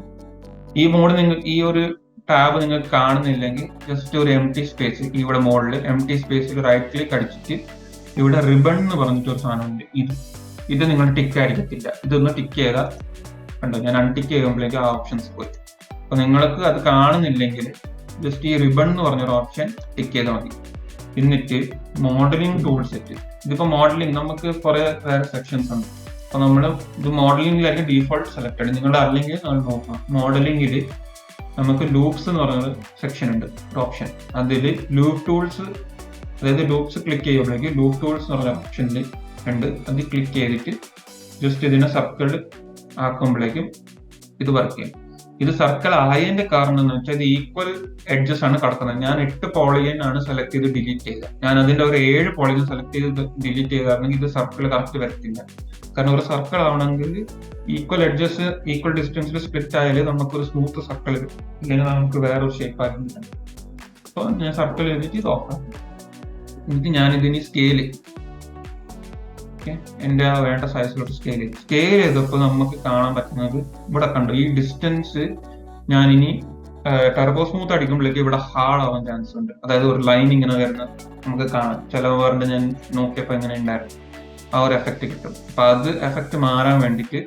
ഈ മോഡ് ഈ ഒരു ടാബ് നിങ്ങൾക്ക് കാണുന്നില്ലെങ്കിൽ ജസ്റ്റ് ഒരു എംപ്റ്റി സ്പേസ് ഇവിടെ മോഡിൽ എംപ്റ്റി സ്പേസിൽ റൈറ്റ് ക്ലിക്ക് അടിച്ചിട്ട് ഇവിടെ റിബൺ എന്ന് പറഞ്ഞിട്ടൊരു സാധനമുണ്ട്. ഇത് നിങ്ങൾ ടിക്ക് ആയിരിക്കത്തില്ല. ഇതൊന്ന് ടിക്ക് ചെയ്താൽ കണ്ടോ, ഞാൻ അൺടിക്ക് ചെയ്യുമ്പോഴേക്ക് ആ ഓപ്ഷൻസ് പോയി. അപ്പൊ നിങ്ങൾക്ക് അത് കാണുന്നില്ലെങ്കിൽ ജസ്റ്റ് ഈ റിബൺ എന്ന് പറഞ്ഞൊരു ഓപ്ഷൻ ടിക്ക് ചെയ്താൽ മതി. എന്നിട്ട് മോഡലിംഗ് ടൂൾ സെറ്റ്. ഇതിപ്പോ മോഡലിംഗ് നമുക്ക് കുറെ വേറെ സെക്ഷൻസ് ഉണ്ട്. അപ്പൊ നമ്മൾ ഇത് മോഡലിംഗിലായിരിക്കും ഡീഫോൾട്ട് സെലക്ടഡ്. നിങ്ങളുടെ അല്ലെങ്കിൽ നമ്മൾ നോക്കാം. മോഡലിംഗിൽ നമുക്ക് ലൂപ്സ് എന്ന് പറഞ്ഞൊരു സെക്ഷൻ ഉണ്ട്, ഒരു ഓപ്ഷൻ. അതിൽ ലൂപ്പ് ടൂൾസ്, അതായത് ലൂപ്സ് ക്ലിക്ക് ചെയ്യുമ്പോഴേക്കും ലൂപ്പ് ടൂൾസ് എന്ന് പറഞ്ഞ ഓപ്ഷനിൽ ഉണ്ട്. അത് ക്ലിക്ക് ചെയ്തിട്ട് ജസ്റ്റ് ഇതിനെ സർക്കിൾ ആക്കുമ്പോഴേക്കും ഇത് വർക്ക് ചെയ്യും. ഇത് സർക്കിൾ ആയതിന്റെ കാരണം എന്ന് വെച്ചാൽ ഇത് ഈക്വൽ എഡ്ജസ് ആണ് കിടക്കുന്നത്. ഞാൻ 8 പോളിഗൺ ആണ് സെലക്ട് ചെയ്ത് ഡിലീറ്റ് ചെയ്തത്. ഞാൻ അതിന്റെ ഒരു 7 പോളിഗൺ സെലക്ട് ചെയ്ത് ഡിലീറ്റ് ചെയ്തായിരുന്നെങ്കിൽ ഇത് സർക്കിൾ കറക്റ്റ് വരത്തില്ല. കാരണം ഒരു സർക്കിൾ ആവണമെങ്കിൽ ഈക്വൽ എഡ്ജസ് ഈക്വൽ ഡിസ്റ്റൻസിൽ സ്പ്ലിറ്റ് ആയാലേ നമുക്കൊരു സ്മൂത്ത് സർക്കിൾ കിട്ടും. ഇല്ലെങ്കിൽ നമുക്ക് വേറൊരു ഷേപ്പ് ആയിരുന്നു. അപ്പൊ ഞാൻ സർക്കിൾ ചെയ്തിട്ട് ഇത് ഓഫ് എന്നിട്ട് ഞാൻ ഇതിന് സ്കെയിൽ എന്റെ ആ വേണ്ട സൈസിലോട്ട് സ്കെയിൽ ചെയ്തപ്പോൾ നമുക്ക് കാണാൻ പറ്റുന്നത് ഇവിടെ കണ്ടു. ഈ ഡിസ്റ്റൻസ് ഞാനിനി ടർബോ സ്മൂത്ത് അടിക്കുമ്പോഴേക്ക് ഇവിടെ ഹാർഡ് ആവാൻ ചാൻസ് ഉണ്ട്. അതായത് ഒരു ലൈൻ ഇങ്ങനെ വരുന്ന നമുക്ക് കാണാം. ചില വേറിന്റെ ഞാൻ നോക്കിയപ്പോൾ എങ്ങനെ ഉണ്ടായിരുന്നു ആ ഒരു എഫക്റ്റ് കിട്ടും. അപ്പൊ അത് എഫക്റ്റ് മാറാൻ വേണ്ടിയിട്ട്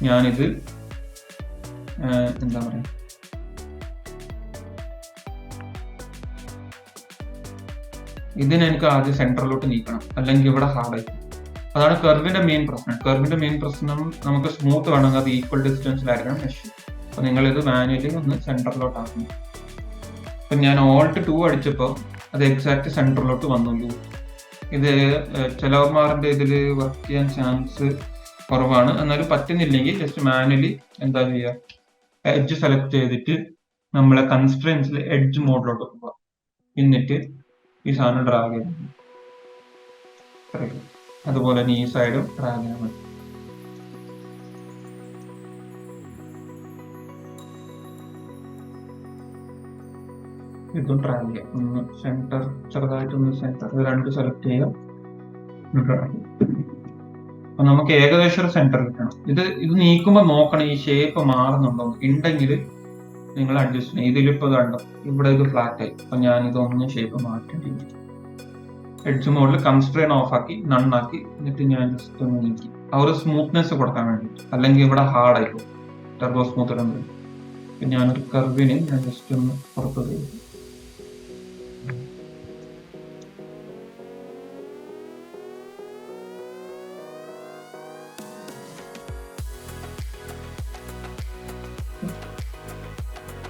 ഞാനിത് എന്താ പറയാ, ഇതിനെനിക്ക് ആദ്യം സെന്ററിലോട്ട് നീക്കണം, അല്ലെങ്കിൽ ഇവിടെ ഹാർഡായി. അതാണ് കർവിന്റെ മെയിൻ പ്രശ്നം. കർവിന്റെ മെയിൻ പ്രശ്നം നമുക്ക് സ്മൂത്ത് വേണമെങ്കിൽ അത് ഈക്വൽ ഡിസ്റ്റൻസിലായിരിക്കണം മെഷ്. അപ്പൊ നിങ്ങൾ ഇത് മാനുവലി ഒന്ന് സെന്ററിലോട്ട് ആക്കണം. അപ്പൊ ഞാൻ Alt 2 അടിച്ചപ്പോൾ അത് എക്സാക്ട് സെന്ററിലോട്ട് വന്നുള്ളൂ. ഇത് ചിലവന്മാരുടെ ഇതിൽ വർക്ക് ചെയ്യാൻ ചാൻസ് കുറവാണ്. എന്നാലും പറ്റുന്നില്ലെങ്കിൽ ജസ്റ്റ് മാനുവലി എന്താ ചെയ്യുക, എഡ്ജ് സെലക്ട് ചെയ്തിട്ട് നമ്മളെ കൺസ്ട്രെയിൻസിൽ എഡ്ജ് മോഡിലോട്ട് പോവാം. എന്നിട്ട് ഈ സാധനം ഡ്രാഗ് ചെയ്യണം. അതുപോലെ തന്നെ ഈ സൈഡും ഡ്രാഗ് ചെയ്യാൻ മതി. ഇതും ഡ്രാഗ് ചെയ്യാം. ഒന്ന് സെന്റർ, ചെറുതായിട്ടൊന്ന് സെന്റർ, ഇത് രണ്ട് സെലക്ട് ചെയ്യാം. അപ്പൊ നമുക്ക് ഏകദേശം ഒരു സെന്റർ കിട്ടണം. ഇത് നീക്കുമ്പോൾ നോക്കണം ഈ ഷേപ്പ് മാറുന്നുണ്ടോ. ഉണ്ടെങ്കിൽ നിങ്ങൾ അഡ്ജസ്റ്റ് ചെയ്യും. ഇതിലിപ്പോ കണ്ടോ ഇവിടെ ഇത് ഫ്ലാറ്റ് ആയി. അപ്പൊ ഞാൻ ഇതൊന്ന് ഷേപ്പ് മാറ്റേണ്ടി വരും. എഡ്ജ് മോഡിൽ കൺസ്ട്രെയിൻ ഓഫ് ആക്കി നണ്ണാക്കി എന്നിട്ട് ഞാൻ ജസ്റ്റ് ഒന്ന് നീക്കി ആ ഒരു സ്മൂത്ത്നെസ് കൊടുക്കാൻ വേണ്ടിയിട്ട്. അല്ലെങ്കിൽ ഇവിടെ ഹാർഡ് ആയിപ്പോ ടർബോ സ്മൂത്ത് ഇടുന്നത്. ഞാനൊരു കർവിന് ഞാൻ ജസ്റ്റ് ഒന്ന് പുറത്ത് ചെയ്തു.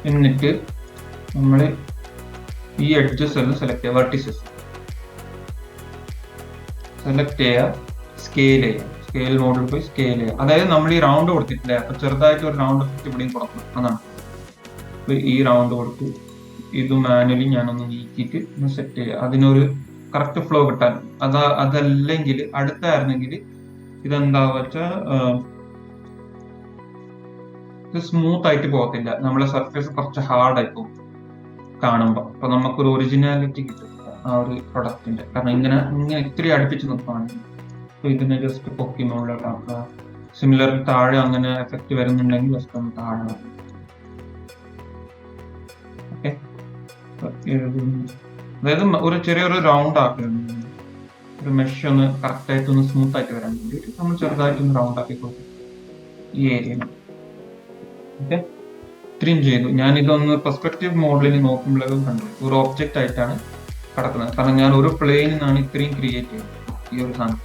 എന്നിട്ട് നമ്മൾ ഈ എഡ്ജസ് എല്ലാം സെലക്ട് ചെയ്യുക, വെർട്ടിസസ് സെലക്ട് ചെയ്യുക, സ്കെയിൽ ചെയ്യുക. സ്കെയിൽ മോഡിൽ പോയി സ്കെയിൽ ചെയ്യുക. അതായത് നമ്മൾ ഈ റൗണ്ട് കൊടുത്തിട്ടില്ലേ, അപ്പൊ ചെറുതായിട്ട് ഒരു റൗണ്ട് എഫക്റ്റ് ഇവിടെയും കൊടുക്കണം. അതാണ് ഈ റൗണ്ട് കൊടുത്ത് ഇത് മാനുവലി ഞാനൊന്ന് നീക്കിയിട്ട് ഒന്ന് സെറ്റ് ചെയ്യുക. അതിനൊരു കറക്റ്റ് ഫ്ലോ കിട്ടാൻ. അതല്ലെങ്കിൽ അടുത്തായിരുന്നെങ്കിൽ ഇതെന്താ വെച്ചാൽ ഇത് സ്മൂത്ത് ആയിട്ട് പോകത്തില്ല. നമ്മളെ സർഫേസ് കുറച്ച് ഹാർഡായി പോകും കാണുമ്പോൾ. അപ്പൊ നമുക്കൊരു ഒറിജിനാലിറ്റി കിട്ടും ആ ഒരു പ്രൊഡക്റ്റിന്റെ. കാരണം ഇങ്ങനെ ഇത്തിരി അടുപ്പിച്ച് നിൽക്കുകയാണെങ്കിൽ അപ്പൊ ഇതിനെ ജസ്റ്റ് പൊക്കി മുകളിലോട്ടാക്കുക. സിമിലർ താഴെ അങ്ങനെ എഫക്റ്റ് വരുന്നുണ്ടെങ്കിൽ ജസ്റ്റ് ഒന്ന് താഴെ. ഓക്കെ, അതായത് ഒരു ചെറിയൊരു റൗണ്ട് ആക്കുന്നുണ്ട്. ഒരു മെഷ് ഒന്ന് കറക്റ്റ് ആയിട്ട് ഒന്ന് സ്മൂത്ത് ആയിട്ട് വരാൻ വേണ്ടിയിട്ട് നമ്മൾ ചെറുതായിട്ടൊന്ന് റൗണ്ട് ആക്കി കൊടുക്കും ഈ ഏരിയ. ഓക്കെ, ഇത്രയും ചെയ്തു. ഞാൻ ഇതൊന്ന് പെർസ്പെക്റ്റീവ് മോഡലിൽ നോക്കുമ്പോഴേക്കും കണ്ടു ഒരു ഓബ്ജക്റ്റ് ആയിട്ടാണ് കിടക്കുന്നത്. കാരണം ഞാൻ ഒരു പ്ലെയിനിൽ നിന്നാണ് ഇത്രയും ക്രിയേറ്റ് ചെയ്തത് ഈ ഒരു സാധനം.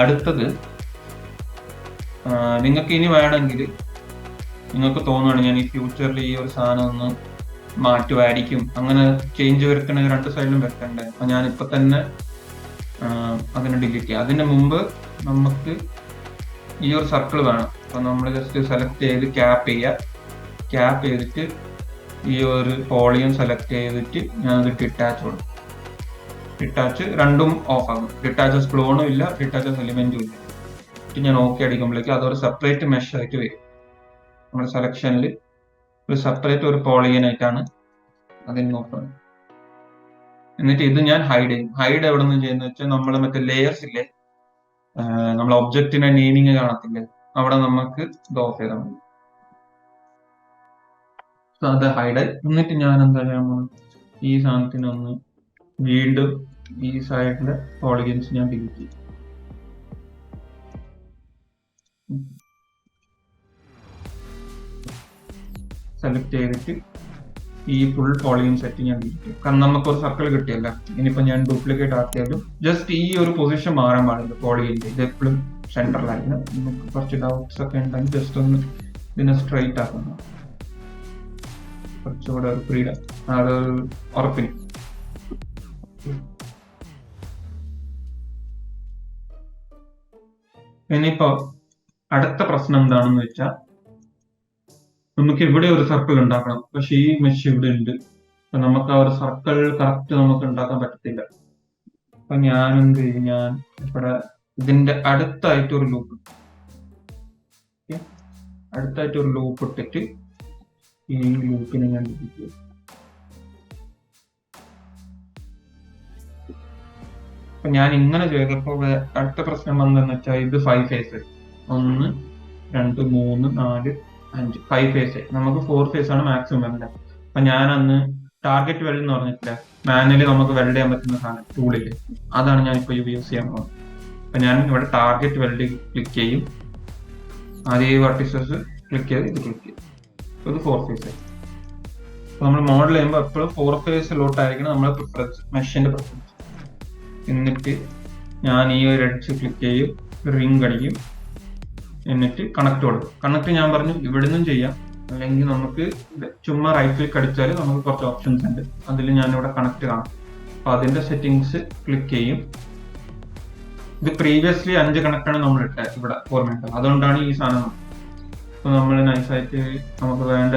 അടുത്തത് നിങ്ങൾക്ക് ഇനി വേണമെങ്കിൽ നിങ്ങൾക്ക് തോന്നുകയാണ് ഞാൻ ഈ ഫ്യൂച്ചറിൽ ഈ ഒരു സാധനം ഒന്ന് മാറ്റുമായിരിക്കും, അങ്ങനെ ചേഞ്ച് വരുത്തണമെങ്കിൽ രണ്ട് സൈഡിലും വെക്കണ്ടേ. അപ്പൊ ഞാനിപ്പോ തന്നെ അതിനെ ഡിലീറ്റ് ചെയ്യാം. അതിന് മുമ്പ് നമുക്ക് ഈ ഒരു സർക്കിൾ വേണം. അപ്പൊ നമ്മൾ ജസ്റ്റ് സെലക്ട് ചെയ്ത് ക്യാപ്പ് ചെയ്യുക. ക്യാപ്പ് ചെയ്തിട്ട് ഈ ഒരു പോളിയം സെലക്ട് ചെയ്തിട്ട് ഞാനത് ഡിറ്റാച്ച് കൊടുക്കും. ഡിറ്റാച്ച് രണ്ടും ഓഫ് ആകും. ഡിറ്റാച്ചസ് ക്ലോണും ഇല്ല, ഡിറ്റാച്ചസ് എലിമെന്റും ഇല്ല. ഞാൻ ഓക്കെ അടിക്കുമ്പോഴേക്ക് അതൊരു സെപ്പറേറ്റ് മെഷ് ആയിട്ട് വരും. നമ്മുടെ സെലക്ഷനിൽ ഒരു സെപ്പറേറ്റ് ഒരു പോളിയൻ ആയിട്ടാണ് അതിന് നോക്കുന്നത്. എന്നിട്ട് ഇത് ഞാൻ ഹൈഡ് ചെയ്യും. ഹൈഡ് എവിടെ നിന്ന് ചെയ്യുന്നത് വെച്ചാൽ നമ്മൾ മറ്റേ ലെയേഴ്സ് ഇല്ലേ, നമ്മൾ ഒബ്ജക്റ്റിന്റെ നെയിമിങ് കാണത്തില്ലേ, അവിടെ നമുക്ക് ഇത് ഓഫ് ചെയ്താൽ മതി. അത് ഹൈഡ്. എന്നിട്ട് ഞാൻ എന്താ ചെയ്യാൻ പോകുന്നത്, ഈ സാധനത്തിനൊന്ന് വീണ്ടും ഈ സൈഡിലെ പോളിഗൻസ് ഞാൻ ഡിലീറ്റ് ചെയ്യും. സെലക്ട് ചെയ്തിട്ട് ഈ ഫുൾ പോളിഗൺ സെറ്റ് ഞാൻ ഡിലീറ്റ് ചെയ്യും. കാരണം നമുക്കൊരു സർക്കിൾ കിട്ടിയല്ല. ഇനിയിപ്പോ ഞാൻ ഡ്യൂപ്ലിക്കേറ്റ് ആക്കിയാലും ജസ്റ്റ് ഈ ഒരു പൊസിഷൻ മാറാൻ പാടില്ല പോളിഗന്റെ. ഇത് എപ്പോഴും സെന്ററിലായിരുന്നു. നമുക്ക് കുറച്ച് ഡൗട്ട്സ് ഒക്കെ ഉണ്ടെങ്കിൽ ജസ്റ്റ് ഒന്ന് ഇതിനെ സ്ട്രൈറ്റ് ആക്കുന്നു. കുറച്ചുകൂടെ ഒരു ഫ്രീഡം, അതൊരു ഉറപ്പിന്. ഇനിയിപ്പോ അടുത്ത പ്രശ്നം എന്താണെന്ന് വെച്ചാൽ നമുക്ക് ഇവിടെ ഒരു സർക്കിൾ ഉണ്ടാക്കണം, പക്ഷെ ഈ മെഷ് ഇവിടെ ഉണ്ട്. അപ്പൊ നമുക്ക് ആ ഒരു സർക്കിൾ കറക്റ്റ് നമുക്ക് ഉണ്ടാക്കാൻ പറ്റത്തില്ല. അപ്പൊ ഞാൻ എന്ത് ചെയ്യും, ഞാൻ ഇവിടെ ഇതിന്റെ അടുത്തായിട്ട് ഒരു ലൂപ്പ് ഇട്ടിട്ട് ഈ ലൂപ്പിനെ ഞാൻ ഡിലീറ്റ് ചെയ്യും. അപ്പൊ ഞാൻ ഇങ്ങനെ ചെയ്തപ്പോ അടുത്ത പ്രശ്നം വന്നതെന്ന് വെച്ചാൽ ഇത് 5 ഫേസ്, 1 2 3 4 5 5 ഫേസ്. നമുക്ക് 4 ഫേസ് ആണ് മാക്സിമം വേണ്ടത്. അപ്പൊ ഞാൻ അന്ന് ടാർഗറ്റ് വെൽഡ് എന്ന് പറഞ്ഞിട്ടില്ല, മാനുവലി നമുക്ക് വെൽഡ് ചെയ്യാൻ പറ്റുന്ന സാധനം ടൂളില്, അതാണ് ഞാൻ ഇപ്പൊ യൂസ് ചെയ്യാൻ പോകുന്നത്. അപ്പൊ ഞാൻ ഇവിടെ ടാർഗറ്റ് വെൽഡ് ക്ലിക്ക് ചെയ്യും, ആദ്യം ഈ വെർട്ടിസസ് ക്ലിക്ക് ചെയ്ത് ഇത് ക്ലിക്ക് ചെയ്യും. ഇത് 4 ഫേസ്. അപ്പൊ നമ്മൾ മോഡൽ ചെയ്യുമ്പോൾ എപ്പോഴും 4 ഫേസിലോട്ടായിരിക്കണം നമ്മുടെ പ്രിഫറൻസ്, മെഷിന്റെ പ്രിഫറൻസ്. എന്നിട്ട് ഞാൻ ഈ ഒരു എഡ്ജ് ക്ലിക്ക് ചെയ്യും, റിംഗ് അടിക്കും, എന്നിട്ട് കണക്ട് കൊടുക്കും. കണക്ട് ഞാൻ പറഞ്ഞു ഇവിടെ നിന്നും ചെയ്യാം, അല്ലെങ്കിൽ നമുക്ക് ചുമ്മാ റൈറ്റ് ക്ലിക്ക് അടിച്ചാൽ നമുക്ക് കുറച്ച് ഓപ്ഷൻസ് ഉണ്ട്, അതിൽ ഞാൻ ഇവിടെ കണക്ട് കാണാം. അപ്പൊ അതിന്റെ സെറ്റിംഗ്സ് ക്ലിക്ക് ചെയ്യും. ഇത് പ്രീവിയസ്ലി 5 കണക്റ്റാണ് നമ്മൾ ഇട്ടത് ഇവിടെ ഓർമ്മയുണ്ട്, അതുകൊണ്ടാണ് ഈ സാധനം. അപ്പൊ നമ്മൾ നൈസായിട്ട് നമുക്ക് വേണ്ട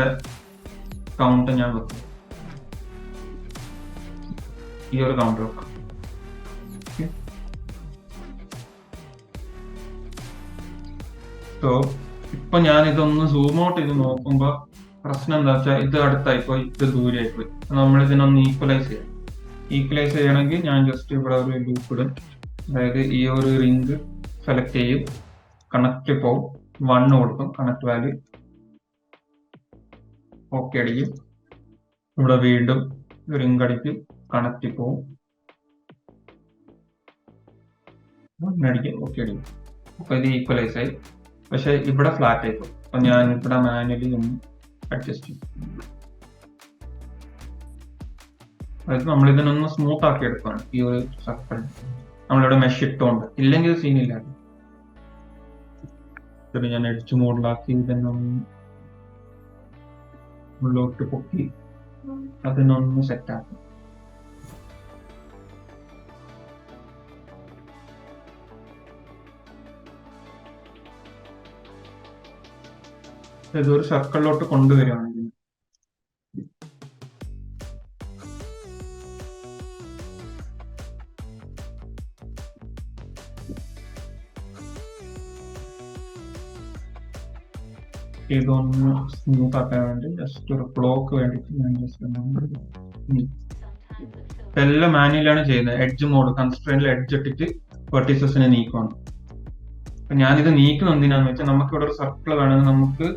കൗണ്ട് ഞാൻ വെക്കും, ഈ ഒരു കൗണ്ട് വെക്കാം. സോ ഇപ്പൊ ഞാൻ ഇതൊന്ന് സൂം ഔട്ട് ചെയ്ത് നോക്കുമ്പോ പ്രശ്നം എന്താ വെച്ചാൽ ഇത് അടുത്തായിപ്പോയി, ഇത് ദൂരെയായിപ്പോയി. നമ്മൾ ഇതിനൊന്ന് ഈക്വലൈസ് ചെയ്യണമെങ്കിൽ ഞാൻ ജസ്റ്റ് ഇവിടെ ഒരു ലൂപ്പ് ഇടും. അതായത് ഈ ഒരു റിംഗ് സെലക്ട് ചെയ്യും, കണക്ട് പോവും, 1 കൊടുക്കും കണക്ട് വാല്യൂ, ഓക്കെ അടിക്കും. ഇവിടെ വീണ്ടും റിംഗ് അടിക്കും, കണക്ട് പോവും, 1 അടിക്കും, ഓക്കെ അടിക്കും. അപ്പൊ ഇത് ഈക്വലൈസ് ആയി. പക്ഷെ ഇവിടെ ഫ്ലാറ്റ് ആയിപ്പോ. അപ്പൊ ഞാൻ ഇവിടെ മാനുവലി ഒന്ന് അഡ്ജസ്റ്റ് ചെയ്യും. അതായത് നമ്മൾ ഇതിനൊന്ന് സ്മൂത്ത് ആക്കി എടുക്കുകയാണ് ഈ ഒരു സർക്കിൾ. നമ്മളിവിടെ മെഷ് ഇട്ടുകൊണ്ട്, ഇല്ലെങ്കിൽ സീനില്ല. ഇതിന് ഞാൻ എഡ്ജ് മോഡിലാക്കി ഇതിനൊന്ന് ഉള്ളോട്ട് പൊക്കി അതിനൊന്ന് സെറ്റ് ആക്കി. ഇതൊരു സർക്കിളിലോട്ട് കൊണ്ടുവരികയാണെങ്കിൽ ഇതൊന്ന് സ്മൂത്ത് ആക്കാൻ വേണ്ടി ജസ്റ്റ് ഒരു ബ്ലോക്ക് വേണ്ടിയിട്ട് ഞാൻ ജസ്റ്റ് എല്ലാം മാനുവലാണ് ചെയ്യുന്നത്. എഡ്ജ് മോഡ് കൺസ്ട്രെയിനിൽ എഡ്ജ് ഇട്ടിട്ട് വെർട്ടിസസിനെ നീക്കുവാണ്. അപ്പൊ ഞാനിത് നീക്കുന്നത് എന്തിനാന്ന് വെച്ചാൽ നമുക്ക് ഇവിടെ ഒരു സർക്കിൾ വേണമെങ്കിൽ നമുക്ക്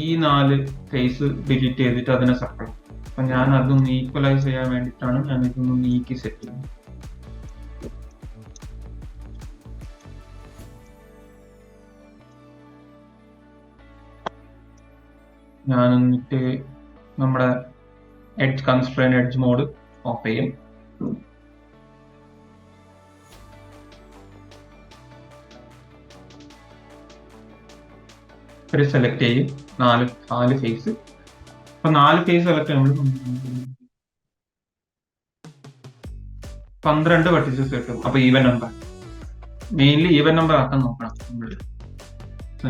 ഈ 4 ഫേസ് ഡിലീറ്റ് ചെയ്തിട്ട് അതിനെ സർക്കിൾ. അപ്പൊ ഞാൻ അതൊന്ന് ഈക്വലൈസ് ചെയ്യാൻ വേണ്ടിയിട്ടാണ് ഞാൻ ഇതൊന്ന് നീക്കി സെറ്റ് ചെയ്യുന്നത്. ഞാൻ എന്നിട്ട് നമ്മുടെ edge constrain edge mode off ചെയ്യും. സെലക്ട് ചെയ്യും 4 ഫേസ്. അപ്പൊ 4 ഫേസ് സെലക്ട് ചെയ്യുമ്പോൾ 12 വെർട്ടിസസ് കിട്ടും. അപ്പൊ even number, mainly even number ആക്കാൻ നോക്കണം നമ്മൾ.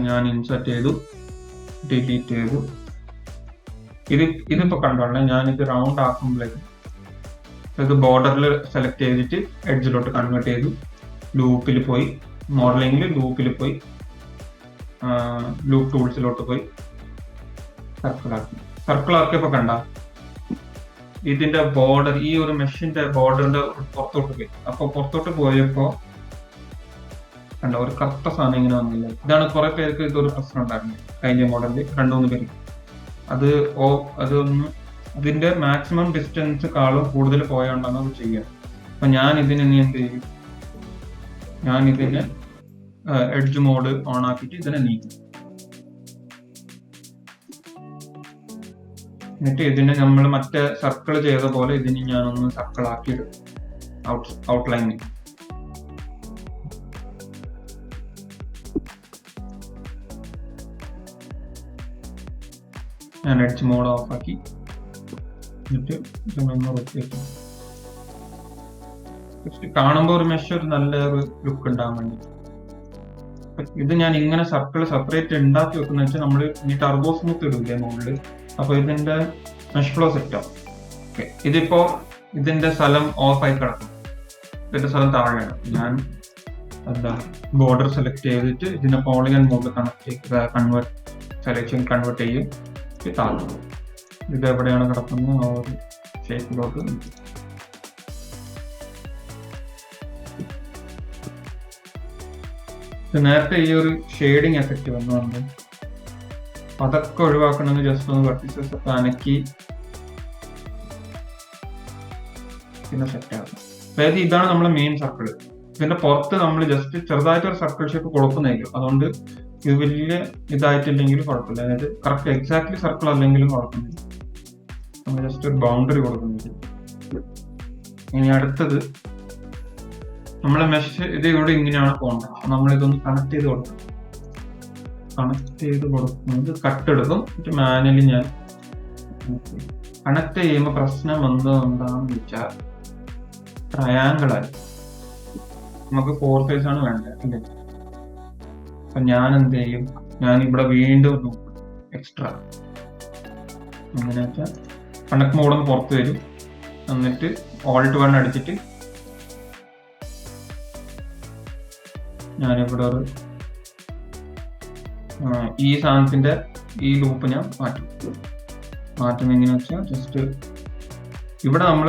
ഞാൻ ഇൻസർട്ട് ചെയ്തു, ഡിലീറ്റ് ചെയ്തു. ഇതിപ്പോ കണ്ടോളെ ഞാൻ ഇത് റൗണ്ട് ആക്കുമ്പോഴേക്കും ഇത് ബോർഡറിൽ സെലക്ട് ചെയ്തിട്ട് എഡ്ജിലോട്ട് കൺവേർട്ട് ചെയ്തു, ലൂപ്പിൽ പോയി, മോഡലിംഗിൽ ലൂപ്പിൽ പോയി, ലൂപ്പ് ടൂൾസിലോട്ട് പോയി സർക്കിൾ ആക്കിയപ്പോ കണ്ട ഇതിന്റെ ബോർഡർ ഈ ഒരു മെഷീന്റെ ബോർഡറിന്റെ പുറത്തോട്ട് പോയി. അപ്പൊ പുറത്തോട്ട് പോയപ്പോ കണ്ട ഒരു കറുത്ത സാധനം ഇങ്ങനെ വന്നില്ല. ഇതാണ് കുറെ പേർക്ക് ഇതൊരു പ്രശ്നം ഉണ്ടായിരുന്നു കഴിഞ്ഞ മോഡലിൽ 2-3 പേർക്ക്. അതൊന്ന് അതിന്റെ മാക്സിമം ഡിസ്റ്റൻസ് കാളും കൂടുതൽ പോയോണ്ടാണ് അത് ചെയ്യുക. അപ്പൊ ഞാൻ ഇതിനെ എന്ത് ചെയ്യും, ഞാൻ ഇതിനെ എഡ്ജ് മോഡ് ഓൺ ആക്കിയിട്ട് ഇതിനെ നീക്കും. എന്നിട്ട് ഇതിനെ നമ്മൾ മറ്റേ സർക്കിൾ ചെയ്ത പോലെ ഇതിന് ഞാനൊന്ന് സർക്കിൾ ആക്കിയിടും ഔട്ട്ലൈനിൽ. ഞാൻ എഡ്ജ് മോഡ് ഓഫ് ആക്കി എന്നിട്ട് ഇതൊന്ന് റൊട്ടേറ്റ് കാണുമ്പോൾ ഒരു മെഷ് ഒരു നല്ലൊരു ലുക്ക് ഉണ്ടാകാൻ വേണ്ടി. ഇത് ഞാൻ ഇങ്ങനെ സർക്കിൾ സെപ്പറേറ്റ് ഉണ്ടാക്കി വെക്കുന്ന വെച്ചാൽ നമ്മൾ ഈ ടർബോ സ്മൂത്ത് ഇടില്ലേ മുകളിൽ, അപ്പൊ ഇതിന്റെ മെഷ് ഫ്ലോ സെറ്റ് ആവും. ഓക്കെ, ഇതിപ്പോ ഇതിന്റെ സ്ഥലം ഓഫായി കിടക്കും, ഇതിന്റെ സ്ഥലം താഴെയാണ്. ഞാൻ എന്താ ബോർഡർ സെലക്ട് ചെയ്തിട്ട് ഇതിന്റെ പോളിഗൺ മോഡിൽ സെലക്ഷൻ കൺവേർട്ട് ചെയ്യും, താഴെ ഇത് എവിടെയാണ് കിടക്കുന്നത് ആ ഒരു ഷേപ്പിലോട്ട്. നേരത്തെ ഈ ഒരു ഷെയ്ഡിങ് എഫക്റ്റ് വന്നുകൊണ്ട് അതൊക്കെ ഒഴിവാക്കണമെങ്കിൽ ജസ്റ്റ് ഒന്ന് വെർട്ടിസസ് ഒക്കെ അനക്കി പിന്നെ സെറ്റ് ആകും. അതായത് ഇതാണ് നമ്മുടെ മെയിൻ സർക്കിൾ. ഇതിന്റെ പുറത്ത് നമ്മൾ ജസ്റ്റ് ചെറുതായിട്ട് ഒരു സർക്കിൾ ഷേപ്പ് കൊടുക്കുന്നതായിരിക്കും, അതുകൊണ്ട് ഇത് വലിയ ഇതായിട്ടില്ലെങ്കിലും കുഴപ്പമില്ല. അതായത് കറക്റ്റ് എക്സാക്ട്ലി സർക്കിൾ അല്ലെങ്കിലും കുഴപ്പമില്ല, നമ്മൾ ജസ്റ്റ് ഒരു ബൗണ്ടറി കൊടുക്കുന്നില്ല. ഇനി അടുത്തത് നമ്മളെ മെഷ് ഇത് ഇവിടെ ഇങ്ങനെയാണ് പോകേണ്ടത്. നമ്മളിതൊന്ന് കണക്ട് ചെയ്ത് കൊടുക്കും. കട്ട് എടുക്കും, എന്നിട്ട് മാനുവലി ഞാൻ കണക്ട് ചെയ്യുമ്പോൾ പ്രശ്നം എന്താണെന്ന് വെച്ചാൽ ട്രയാങ്കിളായി നമുക്ക് 4 ഫേസ് ആണ് വേണ്ടത് അല്ലേ. അപ്പൊ ഞാൻ എന്ത് ചെയ്യും, ഞാൻ ഇവിടെ വീണ്ടും എക്സ്ട്രാ അങ്ങനെ വെച്ചാൽ കണക്ട് മോഡൊന്ന് പുറത്ത് വരും, എന്നിട്ട് ഓൾട്ട് 1 അടിച്ചിട്ട് ഞാനിവിടെ ഒരു ഈ സാധനത്തിന്റെ ഈ ലൂപ്പ് ഞാൻ മാറ്റും എങ്ങനെ വെച്ചാൽ ജസ്റ്റ് ഇവിടെ നമ്മൾ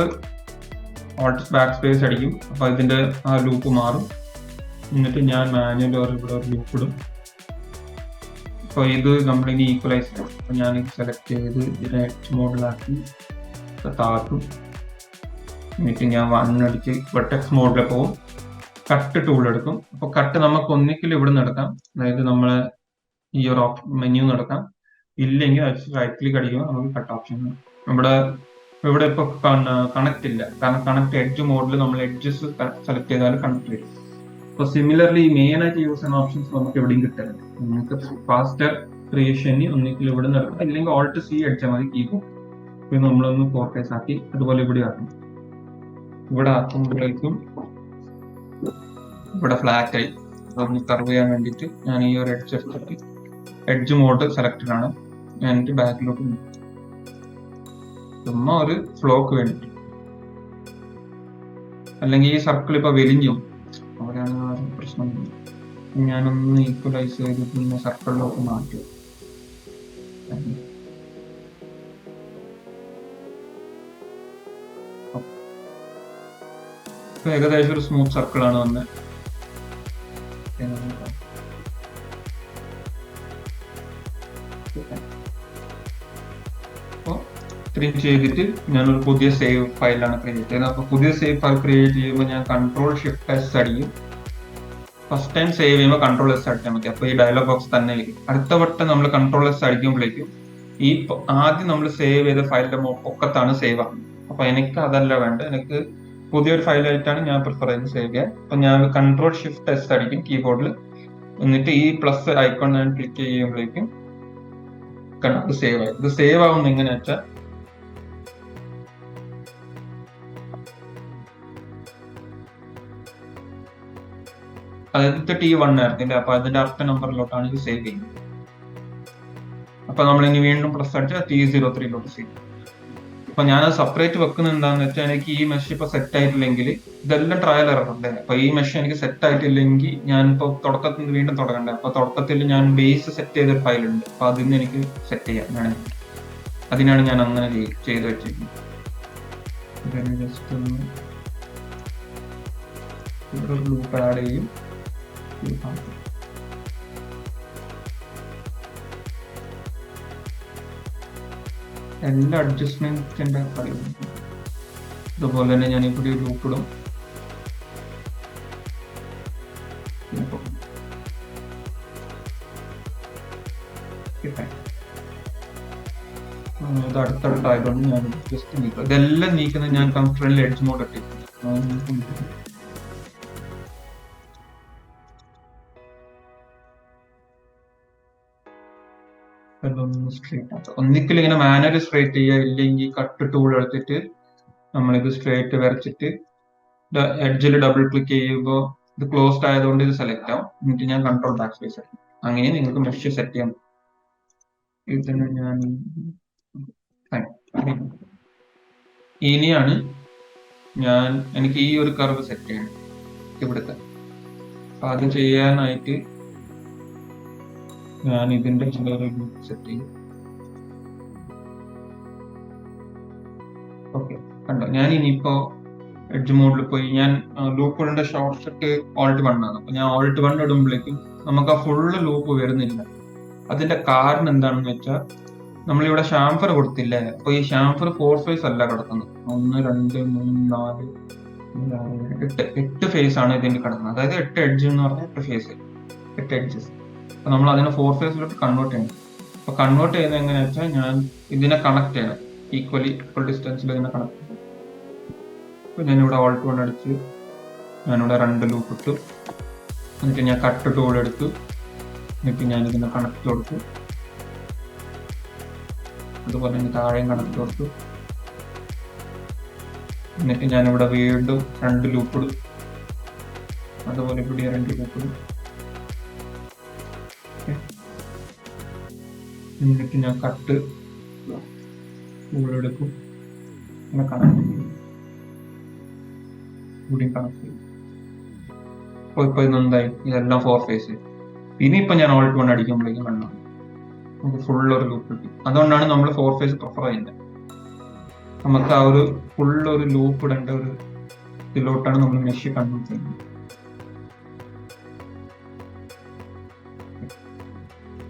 ഓൾട്ട് ബാക്ക് സ്പേസ് അടിക്കും, അപ്പൊ ഇതിന്റെ ആ ലൂപ്പ് മാറും. എന്നിട്ട് ഞാൻ മാനുവൽ ഇവിടെ ഒരു ലൂപ്പ് ഇടും. അപ്പൊ ഇത് കംപ്ലീറ്റ് ഈക്വലൈസ് ചെയ്യും. അപ്പൊ ഞാൻ സെലക്ട് ചെയ്ത് ഇതിനെ എച്ച് മോഡിലാക്കി താത്തും, എന്നിട്ട് ഞാൻ 1 അടിച്ച് വെർട്ടെക്സ് മോഡിൽ പോകും. കട്ട് ടൂൾ എടുക്കും. അപ്പൊ കട്ട് നമുക്ക് ഒന്നിക്കൽ ഇവിടെ നിന്ന് എടുക്കാം, അതായത് നമ്മളെ ഈ ഒരു മെനു നടക്കാം, ഇല്ലെങ്കിൽ റൈറ്റ് ക്ലിക്ക് അടിക്കുമ്പോൾ നമുക്ക് കട്ട് ഓപ്ഷൻ. ഇവിടെ ഇപ്പൊ കണക്ട് ഇല്ല, കാരണം കണക്ട് എഡ്ജ് മോഡിൽ നമ്മൾ എഡ്ജസ് സെലക്ട് ചെയ്താൽ കണക്ട് വരും. അപ്പൊ സിമിലർലി മെയിൻ ആയിട്ട് യൂസ് ചെയ്യുന്ന ഓപ്ഷൻസ് നമുക്ക് എവിടെയും കിട്ടുന്നുണ്ട്. നമുക്ക് ഫാസ്റ്റർ ക്രിയേഷന് ഒന്നിക്കൽ ഇവിടെ നടക്കാം, അല്ലെങ്കിൽ ഓൾട്ട് സി അടിച്ചാൽ മതി കീബോർഡ്. പിന്നെ നമ്മളൊന്ന് 4 ഫേസ് ആക്കി അതുപോലെ ഇവിടെ ആക്കും. ഇവിടെ ആക്കുമ്പോഴേക്കും ഇവിടെ ഫ്ലാറ്റ് ആയി. അതൊന്ന് കർവ് ചെയ്യാൻ വേണ്ടിയിട്ട് ഞാൻ ഈ ഒരു എഡ്ജ് എടുത്തിട്ട് എഡ്ജ് മോഡ് സെലക്റ്റഡ് ആണ്, ഞാൻ ബാക്കിലോട്ട് ചുമ്മാ ഒരു ഫ്ലോക്ക് വേണ്ടിട്ട്. അല്ലെങ്കിൽ ഈ സർക്കിൾ ഇപ്പൊ വലിഞ്ഞു, അവിടെയാണ് പ്രശ്നം. ഞാനൊന്ന് ഈക്വലൈസ് ചെയ്തിട്ട് പിന്നെ സർക്കിളിലോട്ട് മാറ്റും. ഏകദേശം ഒരു സ്മൂത്ത് സർക്കിളാണ് വന്നത്. അപ്പോൾ ക്രിയേറ്റ് ചെയ്തിട്ട് ഞാനൊരു പുതിയ സേവ് ഫയലാണ് ക്രിയേറ്റ് ചെയ്തത്. അപ്പോൾ പുതിയ സേവ് ഫയൽ ക്രിയേറ്റ് ചെയ്യുമ്പോൾ ഞാൻ Ctrl+Shift+S അടിക്കും. ഫസ്റ്റ് ടൈം സേവ് ചെയ്യുമ്പോൾ Ctrl+S അടിച്ചാൽ മതി, അപ്പോൾ ഈ ഡയലോഗ് ബോക്സ് തന്നെ വരും. അടുത്ത വട്ടം നമ്മൾ Ctrl+S അടിക്കുമ്പോഴേക്കും ഈ ആദ്യം നമ്മൾ സേവ് ചെയ്ത ഫയലിന്റെ പൊക്കത്താണ് സേവ് ആകുന്നത്. അപ്പൊ എനിക്ക് അതല്ല വേണ്ടത്, എനിക്ക് പുതിയൊരു ഫയലായിട്ടാണ് ഞാൻ പ്രിഫർ ചെയ്യുന്നത് സേവ് ചെയ്യാൻ. അപ്പൊ ഞാൻ Ctrl+Shift+S അടിക്കും കീബോർഡിൽ, എന്നിട്ട് ഈ പ്ലസ് ഐക്കോൺ ഞാൻ ക്ലിക്ക് ചെയ്യുമ്പോഴേക്കും അത് സേവ് ആയി. ഇത് സേവ് ആവുന്നത് എങ്ങനെ വെച്ചാൽ അതായത് T1 ആയിരുന്നില്ല, അപ്പൊ അതിന്റെ അടുത്ത നമ്പറിലോട്ടാണ് ഇത് സേവ് ചെയ്യുന്നത്. അപ്പൊ നമ്മൾ ഇനി വീണ്ടും പ്ലസ് അടിച്ചാൽ T03ലോട്ട് സേവ്. അപ്പൊ ഞാൻ സെപ്പറേറ്റ് വെക്കുന്നത് എന്താണെന്ന് വെച്ചാൽ എനിക്ക് ഈ മെഷ് ഇപ്പൊ സെറ്റ് ആയിട്ടില്ലെങ്കിൽ ഇതെല്ലാം ട്രയൽ എററുണ്ട്. അപ്പൊ ഈ മെഷ് എനിക്ക് സെറ്റ് ആയിട്ടില്ലെങ്കിൽ ഞാനിപ്പോ തുടക്കത്തിൽ നിന്ന് വീണ്ടും തുടങ്ങണ്ടേ. അപ്പൊ തുടക്കത്തിൽ ഞാൻ ബേസ് സെറ്റ് ചെയ്തൊരു ഫയൽ ഉണ്ട്, അപ്പൊ അതിന് എനിക്ക് സെറ്റ് ചെയ്യാം വേണമെങ്കിൽ. അതിനാണ് ഞാൻ അങ്ങനെ ചെയ്ത് വെച്ചിരിക്കുന്നത്. ജസ്റ്റ് ഇവിടെ ലൂപ്പ് ആഡ് ചെയ്യും. എല്ലാ അഡ്ജസ്റ്റ്മെന്റിന്റെ പറയുന്നു. അതുപോലെ തന്നെ ഞാൻ ഇവിടെ ഒരു ലൂപ്പ് ഇടും. ഇത് അടുത്തടുത്തായതുകൊണ്ട് ഞാൻ ജസ്റ്റ് നീക്കും. ഇതെല്ലാം നീക്കുന്നത് ഞാൻ കംഫർട്ടബിൾ എഡ്ജ് മോഡ് ഇട്ടിട്ടുണ്ട്. ഒന്നിക്കൽ ഇങ്ങനെ മാനുവലി സ്ട്രേറ്റ് ചെയ്യുക, ഇല്ലെങ്കിൽ കട്ട് ടൂൾ എടുത്തിട്ട് നമ്മളിത് സ്ട്രേറ്റ് വരച്ചിട്ട് എഡ്ജിൽ ഡബിൾ ക്ലിക്ക് ചെയ്യുമ്പോൾ ഇത് ക്ലോസ്ഡ് ആയതുകൊണ്ട് ഇത് സെലക്ട് ആവും. എന്നിട്ട് ഞാൻ കൺട്രോൾ ബാക്ക് സ്പേസ് ആക്കും. അങ്ങനെ നിങ്ങൾക്ക് മെഷ് സെറ്റ് ചെയ്യാം. ഇതിന് ഞാൻ ഇനിയാണ് എനിക്ക് ഈ ഒരു കർവ് സെറ്റ് ചെയ്യണം ഇവിടുത്തെ. അപ്പൊ അത് ചെയ്യാനായിട്ട് ഞാൻ ഇതിന്റെ സെറ്റ് ചെയ്യും. ഓക്കെ, കണ്ടോ, ഞാൻ ഇനിയിപ്പോ എഡ്ജ് മോഡിൽ പോയി ഞാൻ ലൂപ്പുകളുടെ ഷോർട്ട് കട്ട് Alt 1 ആണ്. അപ്പൊ ഞാൻ Alt 1 ഇടുമ്പോഴേക്കും നമുക്ക് ആ ഫുള്ള് ലൂപ്പ് വരുന്നില്ല. അതിന്റെ കാരണം എന്താണെന്ന് വെച്ചാൽ നമ്മളിവിടെ ഷാംഫർ കൊടുത്തില്ലേ, അപ്പൊ ഈ ഷാംഫർ 4 ഫേസ് അല്ല കിടക്കുന്നത്. 1 2 3 4 8 ഫേസ് ആണ് ഇതിന്റെ കിടക്കുന്നത്. അതായത് 8 എഡ്ജ് എന്ന് പറഞ്ഞാൽ 8 ഫേസ്, 8 എഡ്ജസ്. അപ്പൊ നമ്മൾ അതിനെ 4 ഫേസിലോട്ട് കൺവേർട്ട് ചെയ്യണം. അപ്പൊ കൺവേർട്ട് ചെയ്യുന്നത് എങ്ങനെയാ വെച്ചാൽ ഞാൻ ഇതിനെ കണക്ട് ചെയ്യണം, ഈക്വൽ ഡിസ്റ്റൻസിൽ ഇതിനെ കണക്ട് ചെയ്യണം. അപ്പൊ ഞാനിവിടെ Alt 1 അടിച്ച് ഞാനിവിടെ 2 ലൂപ്പ് ഇട്ടു. എന്നിട്ട് ഞാൻ കട്ട് ടൂൾ എടുത്തു. എന്നിട്ട് ഞാൻ ഇതിനെ കണക്ട് കൊടുത്തു. അതുപോലെ തന്നെ താഴെയും കണക്ട് കൊടുത്തു. എന്നിട്ട് ഞാനിവിടെ വീണ്ടും 2 ലൂപ്പ് ഇടും. അതുപോലെ ഇവിടെ 2 ലൂപ്പ് ഇടും. എന്നിട്ട് ഞാൻ കട്ട് ടൂൾ എടുക്കും, അങ്ങനെ കണക്ട് ചെയ്യും, കൂടി കണക്ട് ചെയ്യും. ഇപ്പൊ ഇതെന്തായി, ഇതെല്ലാം 4 ഫേസ്. ഇനിയിപ്പോ ഞാൻ Alt 1 അടിക്കുമ്പോഴേക്കും കണ്ടു നമുക്ക് ഫുൾ ഒരു ലൂപ്പ് കിട്ടി. അതുകൊണ്ടാണ് നമ്മൾ 4 ഫേസ് പ്രിഫർ ചെയ്യുന്നത്. നമുക്ക് ആ ഒരു ഫുൾ ഒരു ലൂപ്പ് ഇടേണ്ട ഒരു ഇതിലോട്ടാണ് നമ്മൾ മെഷ് കൺവേർട്ട് ചെയ്യുന്നത്.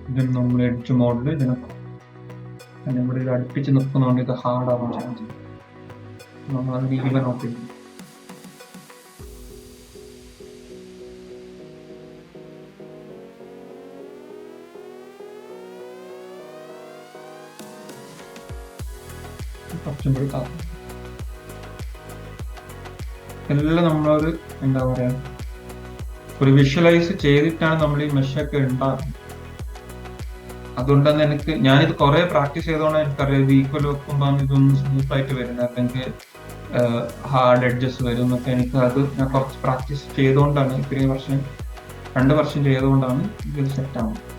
ഇതിന് നമ്മൾ എഡ്ജ് മോഡിൽ ഇവിടെ ഇത് അടുപ്പിച്ച് നിൽക്കുന്നതുകൊണ്ട് ഇത് ഹാർഡ് ആവാൻ ചാൻസ്. നമ്മൾ അത് രീതിയിൽ നോക്കി എല്ലാം നമ്മളൊരു എന്താ പറയാ ഒരു വിഷ്വലൈസ് ചെയ്തിട്ടാണ് നമ്മൾ ഈ മെഷൊക്കെ ഉണ്ടാകുന്നത്. അതുകൊണ്ട് തന്നെ ഞാനിത് കുറെ പ്രാക്ടീസ് ചെയ്തോണ്ട് എനിക്കറിയാം ഇത് ഈക്വൽ വെക്കുമ്പോൾ ഇതൊന്നും സ്മൂത്ത് ആയിട്ട് വരുന്നത്, അല്ലെങ്കിൽ ഹാർഡ് എഡ്ജസ് വരും എന്നൊക്കെ. ഞാൻ കുറച്ച് പ്രാക്ടീസ് ചെയ്തുകൊണ്ടാണ്, ഇത്രയും വർഷം 2 വർഷം ചെയ്തുകൊണ്ടാണ് ഇത് സെറ്റ് ആവുന്നത്.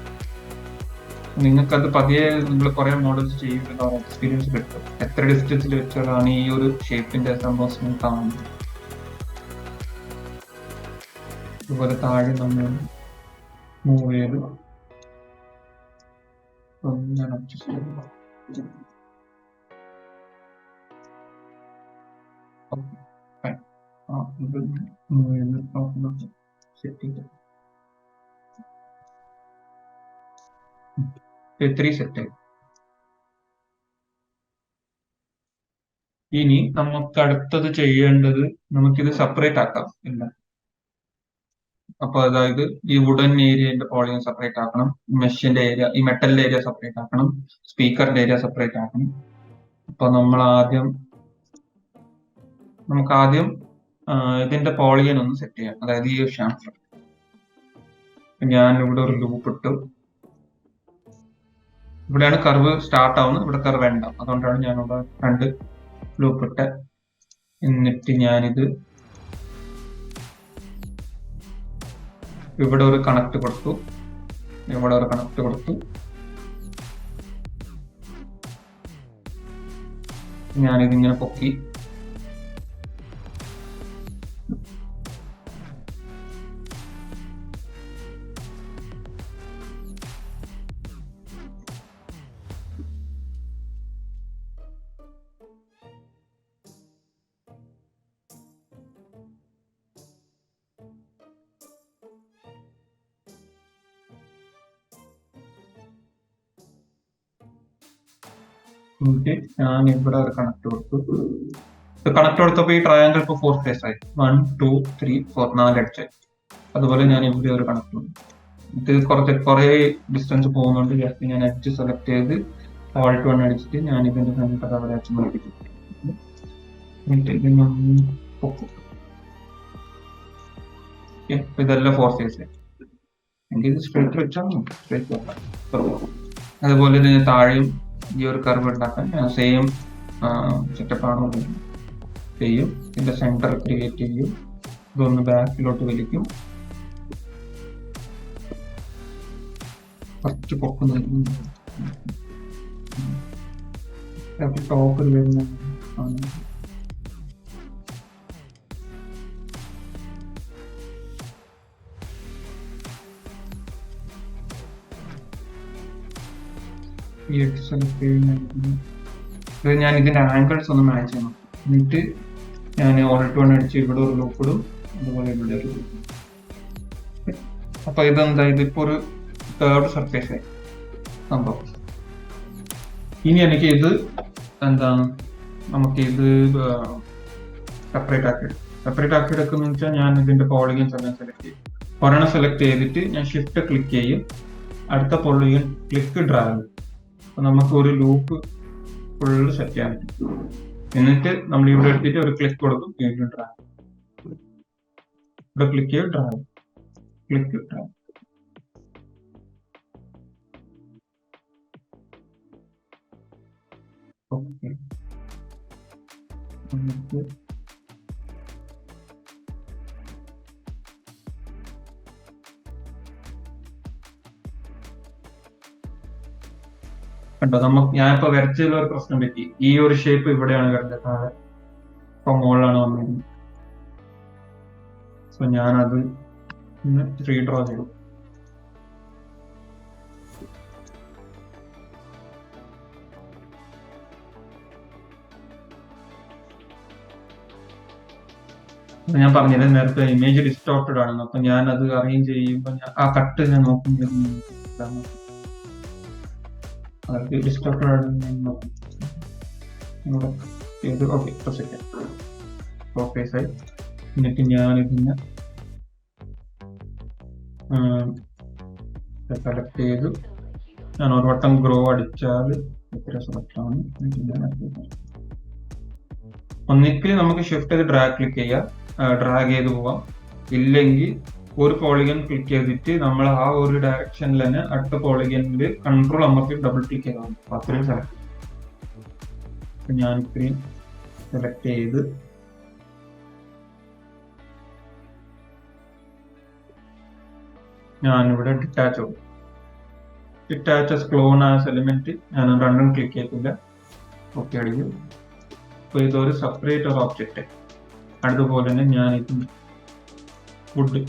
നിങ്ങൾക്കത് പതിയെ നിങ്ങൾ കുറെ മോഡൽസ് ചെയ്യുമ്പോൾ എക്സ്പീരിയൻസ് കിട്ടും. എത്ര ഡിസ്റ്റൻസിൽ വെച്ചാലാണ് ഈ ഒരു ഷേപ്പിന്റെ സംഭവം സ്മൂത്ത് ആവുന്നത്. അതുപോലെ താഴെ നമ്മൾ മൂവ് ചെയ്ത് ഞാൻ അഡ്ജസ്റ്റ് ചെയ്യുന്നു. സെറ്റ് ആയി. ഇനി നമുക്ക് അടുത്തത് ചെയ്യേണ്ടത് നമുക്കിത് സെപ്പറേറ്റ് ആക്കാം. ഇല്ല, അപ്പൊ അതായത് ഈ വുഡൻ ഏരിയന്റെ പോളിഗൺ സെപ്പറേറ്റ് ആക്കണം, മെഷിന്റെ ഏരിയ, ഈ മെറ്റലിന്റെ ഏരിയ സെപ്പറേറ്റ് ആക്കണം, സ്പീക്കറിന്റെ ഏരിയ സെപ്പറേറ്റ് ആക്കണം. അപ്പൊ നമുക്ക് ആദ്യം ഇതിന്റെ പോളിഗൺ ഒന്ന് സെറ്റ് ചെയ്യാം, അതായത് ഈ ഷാംഫർ. ഞാൻ ഇവിടെ ഒരു ലൂപ്പ് ഇട്ടു. ഇവിടെയാണ് കർവ് സ്റ്റാർട്ട് ആവുന്നത്, ഇവിടെ കർവ് എൻഡ് ആവും. അതുകൊണ്ടാണ് ഞാനിവിടെ 2 ലൂപ്പ് ഇട്ട്. എന്നിട്ട് ഞാനിത് ഇവിടെ ഒരു കണക്ട് കൊടുത്തു, ഇവിടെ ഒരു കണക്ട് കൊടുത്തു. ഞാനിതിങ്ങനെ പൊക്കി. ഞാൻ ഇവിടെ ഒരു കണക്ട് കൊടുത്തു. കണക്ട് കൊടുത്തപ്പോ ഈ ട്രയാങ്കിൾ ഇപ്പൊ 4 ഫേസ് ആയി. 1 2 3 4 4 എഡ്ജ്. അതുപോലെ ഞാൻ ഇവിടെ ഒരു കണക്ട് കൊടുത്തു. ഇത് കുറെ ഡിസ്റ്റൻസ് പോകുന്നുണ്ട്. ജസ്റ്റ് ഞാൻ എഡ്ജ് സെലക്ട് ചെയ്ത് Alt 1 അടിച്ചിട്ട് ഞാൻ ഇതിന്റെ സെന്റർ അവിടെ വെച്ച് നോക്കിട്ടു. ഇതെല്ലാം 4 ഫേസ്. എനിക്ക് ഇത് സ്ട്രേറ്റ് വെച്ചാൽ അതുപോലെ തന്നെ താഴെയും ഈ ഒരു കർവ് ഉണ്ടാക്കാൻ ഞാൻ സെയിം സെറ്റപ്പാണ് ചെയ്യും. ഇതിന്റെ സെന്റർ ക്രിയേറ്റ് ചെയ്യും. ഇതൊന്ന് ബാക്കിലോട്ട് വലിക്കും, കുറച്ച് പൊക്കുന്നു, ടോപ്പിൽ വരുന്ന ഞാൻ ഇതിന്റെ ആംഗിൾസ് ഒന്ന് മാച്ച് ചെയ്യണം. എന്നിട്ട് ഞാൻ ഓൾട്ട് വൺ അടിച്ച് ഇവിടെ ഒരു ലൂപ്പ് ഇടും, അതുപോലെ ഇവിടെ ഒരു ലൂപ്പ്. അപ്പൊ ഇതെന്താ, ഇതിപ്പോ ഒരു തേർഡ് സർഫേസ് ആയി സംഭവം. ഇനി എനിക്ക് ഇത് എന്താണ്, നമുക്ക് ഇത് സെപ്പറേറ്റ് ആക്കി എടുക്കുന്ന വെച്ചാൽ ഞാൻ ഇതിന്റെ പോളിഗൺസ് എല്ലാം സെലക്ട് ചെയ്യും. ഒരെണ്ണം സെലക്ട് ചെയ്തിട്ട് ഞാൻ ഷിഫ്റ്റ് ക്ലിക്ക് ചെയ്യും, അടുത്ത പോളിഗൺ ക്ലിക്ക് ഡ്രാഗ്. അപ്പൊ നമുക്ക് ഒരു ലൂപ്പ് ഫുള്ള് സെറ്റ് ചെയ്യാൻ പറ്റും. എന്നിട്ട് നമ്മൾ ഇവിടെ എടുത്തിട്ട് ഒരു ക്ലിക്ക് കൊടുക്കും, വീണ്ടും ഡ്രാഗ്, ഇവിടെ ക്ലിക്ക് ചെയ്യും, ഡ്രാഗ്, ക്ലിക്ക് ഡ്രാഗ്. ഓക്കെ, കണ്ടോ, ഞാനിപ്പോ വരച്ചതിൽ ഒരു പ്രശ്നം പറ്റി. ഈ ഒരു ഷേപ്പ് ഇവിടെയാണ് വരേണ്ടത്, താഴെ ഇപ്പൊ മുകളിലാണ് വന്നിരുന്നത്. സോ ഞാനത് റീഡ്രോ ചെയ്തു. ഞാൻ പറഞ്ഞത് നേരത്തെ ഇമേജ് ഡിസ്റ്റോർട്ടഡ് ആണെന്ന്. അപ്പൊ ഞാൻ അത് അറേഞ്ച് ചെയ്യുമ്പോൾ ആ കട്ട് ഞാൻ നോക്കുമ്പോൾ അതൊക്കെ ഡിസ്റ്റോർട്ടഡ് ആണെന്ന് ഓക്കെ ആയി. എന്നിട്ട് ഞാൻ ഇതിനെ സെലക്ട് ചെയ്തു. ഞാൻ ഒരു വട്ടം ഗ്രോ അടിച്ചാൽ എത്ര സെലക്ട് ആണ്. ഒന്നിക്കൽ നമുക്ക് ഷിഫ്റ്റ് ചെയ്ത് ഡ്രാഗ് ക്ലിക്ക് ചെയ്യാം, ഡ്രാഗ് ചെയ്ത് പോവാം. ഇല്ലെങ്കിൽ ഒരു പോളിഗൺ ക്ലിക്ക് ചെയ്തിട്ട് നമ്മൾ ആ ഒരു ഡയറക്ഷനിൽ തന്നെ അടുത്ത പോളിഗണിൽ കൺട്രോൾ അമർത്തി ഡബിൾ ക്ലിക്ക് ചെയ്താൽ മതി. അപ്പൊ അത്രയും സെലക്ട്. ഞാൻ ഇത്രയും സെലക്ട് ചെയ്ത് ഞാനിവിടെ ഡിറ്റാച്ച് ആവും. ഡിറ്റാച്ച് ക്ലോൺ ആസ് എലിമെന്റ് ഞാൻ രണ്ടും ക്ലിക്ക് ചെയ്തില്ല, ഓക്കെ അടിക്കും. അപ്പൊ ഇതൊരു സെപ്പറേറ്റ് ഒരു ഓബ്ജക്റ്റ്. അതുപോലെ തന്നെ ഞാൻ ഇത് വുഡ്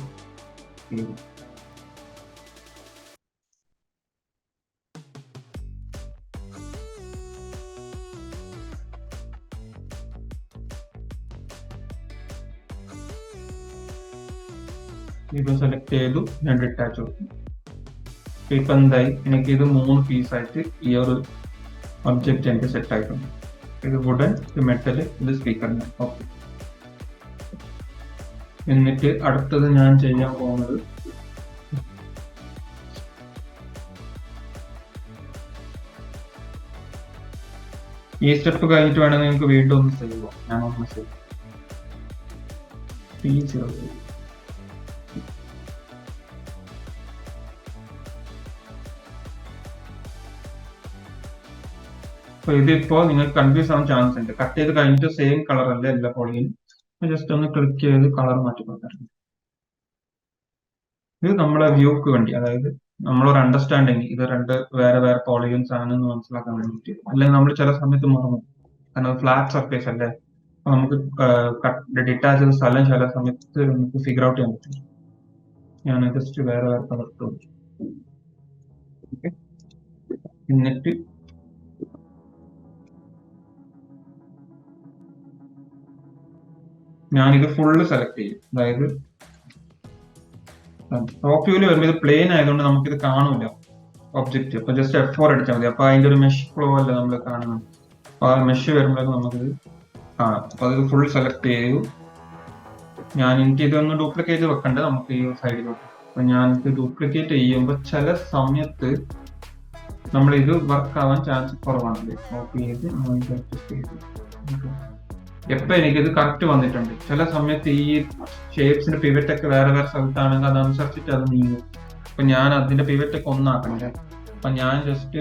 ഇത് സെലക്ട് ചെയ്തു, ഞാൻ ഡിറ്റാച്ച് കൊടുക്കും. ഇപ്പൊ എന്തായി, എനിക്ക് ഇത് 3 പീസായിട്ട് ഈ ഒരു ഒബ്ജക്റ്റ് എനിക്ക് സെറ്റ് ആയിട്ടുണ്ട്. ഇത് വുഡൻ, ഇത് മെറ്റൽ, ഇത് സ്പീക്കറിന്. ഓക്കെ, എന്നിട്ട് അടുത്തത് ഞാൻ ചെയ്യാൻ പോകുന്നത് ഈ സ്റ്റെപ്പ് കഴിഞ്ഞിട്ട് വേണം നിങ്ങൾക്ക് വീണ്ടും ഒന്ന് ചെയ്യുക. ഞാൻ ഒന്ന് ചെയ്യും. അപ്പൊ ഇതിപ്പോ നിങ്ങൾക്ക് കൺഫ്യൂസ് ആവാൻ ചാൻസ് ഉണ്ട്. കട്ട് ചെയ്ത് കഴിഞ്ഞിട്ട് സെയിം കളർ അല്ല എല്ലാ പോളിയും. ജസ്റ്റ് ഒന്ന് ക്ലിക്ക് ചെയ്ത് കളർ മാറ്റി കൊടുത്തിട്ടുണ്ട്. ഇത് നമ്മളെ വ്യൂക്ക് വേണ്ടി, അതായത് നമ്മളൊരു അണ്ടർസ്റ്റാൻഡിങ് ഇത് രണ്ട് വേറെ വേറെ പോളിഗൺസ് ആണെന്ന് മനസ്സിലാക്കാൻ വേണ്ടിയിട്ട്. അല്ലെങ്കിൽ നമ്മൾ ചില സമയത്ത് മറന്നു, കാരണം ഫ്ലാറ്റ് സർഫേസ് അല്ലേ, അപ്പൊ നമുക്ക് ഡിറ്റാച്ച് ചെയ്ത സ്ഥലം ചില സമയത്ത് നമുക്ക് ഫിഗർ ഔട്ട് ചെയ്യാൻ പറ്റും. ഞാൻ ജസ്റ്റ് വേറെ വേറെ കളർ കൊടുത്തു. ഓക്കെ, എന്നിട്ട് ഞാനിത് ഫുള്ള് സെലക്ട് ചെയ്യും. അതായത് ടോപ്പ് വ്യൂവിൽ വരുമ്പോൾ ഇത് പ്ലെയിൻ ആയതുകൊണ്ട് നമുക്കിത് കാണൂല ഒബ്ജക്റ്റ്. അപ്പൊ ജസ്റ്റ് F4 അടിച്ചാൽ മതി. അപ്പൊ അതിന്റെ ഒരു മെഷ് ഫ്ലോ അല്ല നമ്മൾ കാണുന്നത്. അപ്പൊ ആ മെഷ് വരുമ്പോഴേക്കും നമുക്കിത് കാണാം. അപ്പൊ അത് ഫുൾ സെലക്ട് ചെയ്തു. എനിക്ക് ഇതൊന്ന് ഡ്യൂപ്ലിക്കേറ്റ് വെക്കണ്ടേ നമുക്ക് ഈ സൈഡിലോട്ട്. അപ്പൊ ഞാനിത് ഡ്യൂപ്ലിക്കേറ്റ് ചെയ്യുമ്പോൾ ചില സമയത്ത് നമ്മൾ ഇത് വർക്ക് ആവാൻ ചാൻസ് കുറവാണ്. കോപ്പി ചെയ്ത് അഡ്ജസ്റ്റ് ചെയ്ത് എപ്പോൾ എനിക്കിത് കറക്റ്റ് വന്നിട്ടുണ്ട്. ചില സമയത്ത് ഈ ഷേപ്സിന്റെ പിവറ്റ് ഒക്കെ വേറെ വേറെ സ്ഥലത്താണെങ്കിൽ അതനുസരിച്ചിട്ട് അത് നീങ്ങും. അപ്പൊ ഞാൻ അതിന്റെ പിവറ്റ് ഒക്കെ ഒന്നാക്കണ്ടേ. അപ്പൊ ഞാൻ ജസ്റ്റ്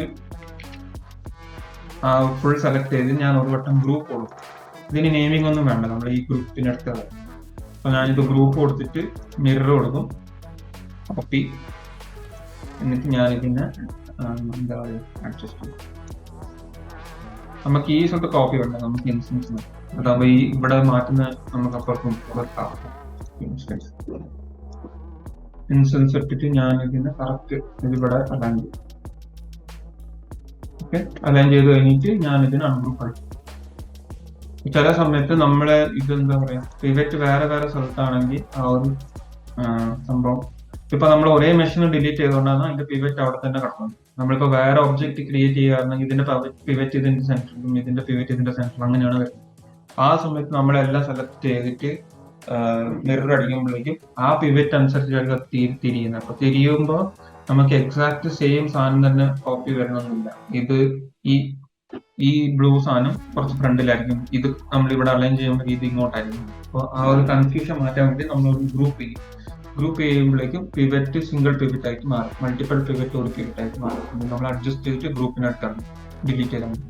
ഫുൾ സെലക്ട് ചെയ്ത് ഞാൻ ഒരു വട്ടം ഗ്രൂപ്പ് കൊടുക്കും. ഇതിന് നെയിമിംഗ് ഒന്നും വേണ്ട, നമ്മൾ ഈ ഗ്രൂപ്പിനടുത്ത് അപ്പൊ ഞാനിത് ഗ്രൂപ്പ് കൊടുത്തിട്ട് മിറർ കൊടുക്കും, കോപ്പി, എന്നിട്ട് ഞാനിതിനെ എന്താ പറയുക അഡ്ജസ്റ്റ് ചെയ്യും. നമുക്ക് ഈ സ്ഥലത്ത് കോപ്പി വേണ്ട, നമുക്ക് ഇൻസ്റ്റൻസ് അതാകുമ്പോൾ ഈ ഇവിടെ മാറ്റുന്ന നമുക്ക് അപ്പുറത്തും ഇൻസ്റ്റൻസ് ഇട്ടിട്ട് ഞാൻ ഇതിനെ കറക്റ്റ് ഇതിവിടെ അലൈൻ ചെയ്യും. ഓക്കെ, അലൈൻ ചെയ്ത് കഴിഞ്ഞിട്ട് ഞാൻ ഇതിന് അൺഗ്രൂപ്പ് ആക്കി. ചില സമയത്ത് നമ്മളെ ഇത് എന്താ പറയാ പിവറ്റ് വേറെ വേറെ സ്ഥലത്താണെങ്കിൽ ആ ഒരു സംഭവം ഇപ്പൊ നമ്മൾ ഒരേ മെഷീൻ ഡിലീറ്റ് ചെയ്തുകൊണ്ടാണ് അതിന്റെ പിവറ്റ് അവിടെ തന്നെ കിടക്കുന്നത്. നമ്മളിപ്പോ വേറെ ഒബ്ജക്റ്റ് ക്രിയേറ്റ് ചെയ്യുകയാണെങ്കിൽ ഇതിന്റെ പിവറ്റ് ഇതിന്റെ സെന്ററിലും ഇതിന്റെ പിവറ്റ് ഇതിന്റെ സെന്ററിലും അങ്ങനെയാണ് വരുന്നത്. ആ സമയത്ത് നമ്മളെല്ലാം സെലക്ട് ചെയ്തിട്ട് മിറർ അടിക്കുമ്പോഴേക്കും ആ പിവറ്റ് അനുസരിച്ച് തിരിയുന്നത്. അപ്പൊ തിരിയുമ്പോൾ നമുക്ക് എക്സാക്ട് സെയിം സാധനം തന്നെ കോപ്പി വരണമെന്നില്ല. ഇത് ഈ ബ്ലൂ സാധനം കുറച്ച് ഫ്രണ്ടിലായിരിക്കും, ഇത് നമ്മൾ ഇവിടെ അലൈൻ ചെയ്യുമ്പോൾ ഇത് ഇങ്ങോട്ടായിരിക്കും. അപ്പോൾ ആ ഒരു കൺഫ്യൂഷൻ മാറ്റാൻ വേണ്ടി നമ്മൾ ഒരു ഗ്രൂപ്പ് ചെയ്യുമ്പോഴേക്കും പിവറ്റ് സിംഗിൾ പിവറ്റ് ആയിട്ട് മാറും, മൾട്ടിപ്പിൾ പിവറ്റ് ഒരു പിവറ്റ് ആയിട്ട് മാറും. നമ്മൾ അഡ്ജസ്റ്റ് ചെയ്തിട്ട് ഗ്രൂപ്പിനടുത്താണ് ഡിലീറ്റ് ചെയ്താൽ മതി.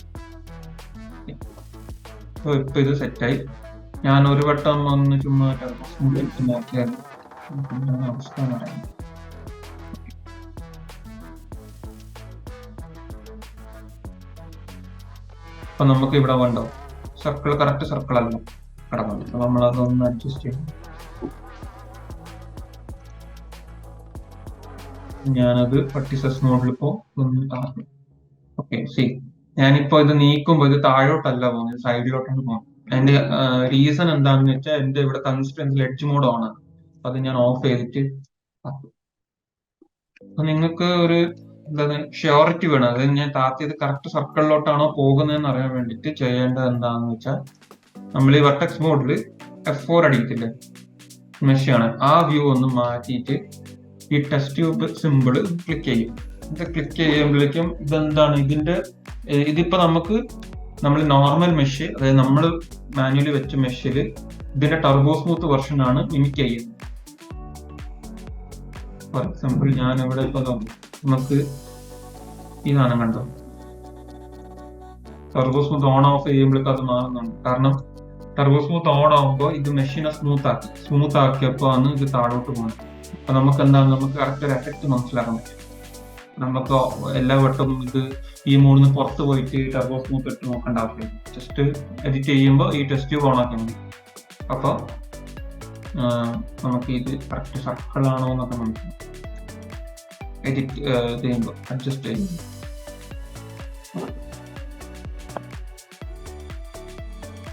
അപ്പോൾ ഇപ്പൊ ഇത് സെറ്റായി. ഞാൻ ഒരു വട്ടം ഒന്ന് ചുമ്മാ മാറ്റിയായിരുന്നു അവസ്ഥ പറയാം. അപ്പൊ നമുക്ക് ഇവിടെ വേണ്ടോ സർക്കിൾ, കറക്റ്റ് സർക്കിൾ അല്ല കിടന്നത്. അപ്പൊ നമ്മളതൊന്ന് അഡ്ജസ്റ്റ് ചെയ്യും. ഞാനത് പർട്ടിസസ് മോഡിൽ ഇപ്പോ ഒന്ന് ഓക്കെ സി ഞാനിപ്പോ ഇത് നീക്കുമ്പോ ഇത് താഴോട്ടല്ല പോകുന്നത്, സൈഡിലോട്ടാണ് പോകുന്നത്. അതിന്റെ റീസൺ എന്താണെന്ന് വെച്ചാൽ എന്റെ ഇവിടെ കൺസിസ്റ്റൻസിൽ എഡ്ജ് മോഡ് ഓൺ ആണ്. അത് ഞാൻ ഓഫ് ചെയ്തിട്ട് നിങ്ങൾക്ക് ഒരു എന്താണ് ഷ്യോറിറ്റി വേണം. അതായത് ഞാൻ താത്തിയത് കറക്റ്റ് സർക്കിളിലോട്ടാണോ പോകുന്നതെന്ന് അറിയാൻ വേണ്ടിയിട്ട് ചെയ്യേണ്ടത് എന്താണെന്ന് വെച്ചാൽ നമ്മൾ ഈ വെർട്ടെക്സ് മോഡിൽ F4 അടിക്കത്തില്ലേ, മെഷാണ് ആ വ്യൂ ഒന്ന് മാറ്റിയിട്ട് ഈ ടെസ്റ്റ് ട്യൂബ് സിമ്പിൾ ക്ലിക്ക് ചെയ്യും. ഇത് ക്ലിക്ക് ചെയ്യുമ്പോഴേക്കും ഇതെന്താണ് ഇതിപ്പോ നമ്മൾ നോർമൽ മെഷ്, അതായത് നമ്മൾ മാനുവലി വെച്ച മെഷിൽ ഇതിന്റെ ടർബോ സ്മൂത്ത് വെർഷൻ ആണ് മിമിക് ചെയ്യുന്നത്. ഫോർ എക്സാമ്പിൾ ഞാൻ ഇവിടെ ഇപ്പൊ നമുക്ക് ഇതാണ് കണ്ടോ, ടർബോ സ്മൂത്ത് ഓൺ ഓഫ് ചെയ്യുമ്പോഴേക്കും അത് മാറുന്നുണ്ട്. കാരണം ടർബോ സ്മൂത്ത് ഓൺ ആകുമ്പോൾ ഇത് മെഷീനെ സ്മൂത്ത് ആക്കിയപ്പോ ആണ് ഇത് താഴോട്ട് പോകുന്നത്. അപ്പൊ നമുക്ക് എന്താണ്, നമുക്ക് കറക്റ്റ് ഒരു എഫക്ട് മനസ്സിലാക്കാൻ പറ്റും. നമുക്ക് എല്ലാ വട്ടവും ഇത് ഈ മൂന്ന് പുറത്ത് പോയിട്ട് ടർബോ സ്മൂത്ത് ഇട്ട് നോക്കേണ്ട ആവശ്യമില്ല. ജസ്റ്റ് എഡിറ്റ് ചെയ്യുമ്പോൾ ഈ ടെസ്റ്റ് ട്യൂബ് ഓൺ ആക്കിയാൽ മതി. അപ്പൊ നമുക്ക് ഇത് കറക്റ്റ് സർക്കിൾ ആണോ എന്നൊക്കെ മനസ്സിലാവും എഡിറ്റ് ചെയ്യുമ്പോൾ, അഡ്ജസ്റ്റ് ചെയ്യുമ്പോൾ.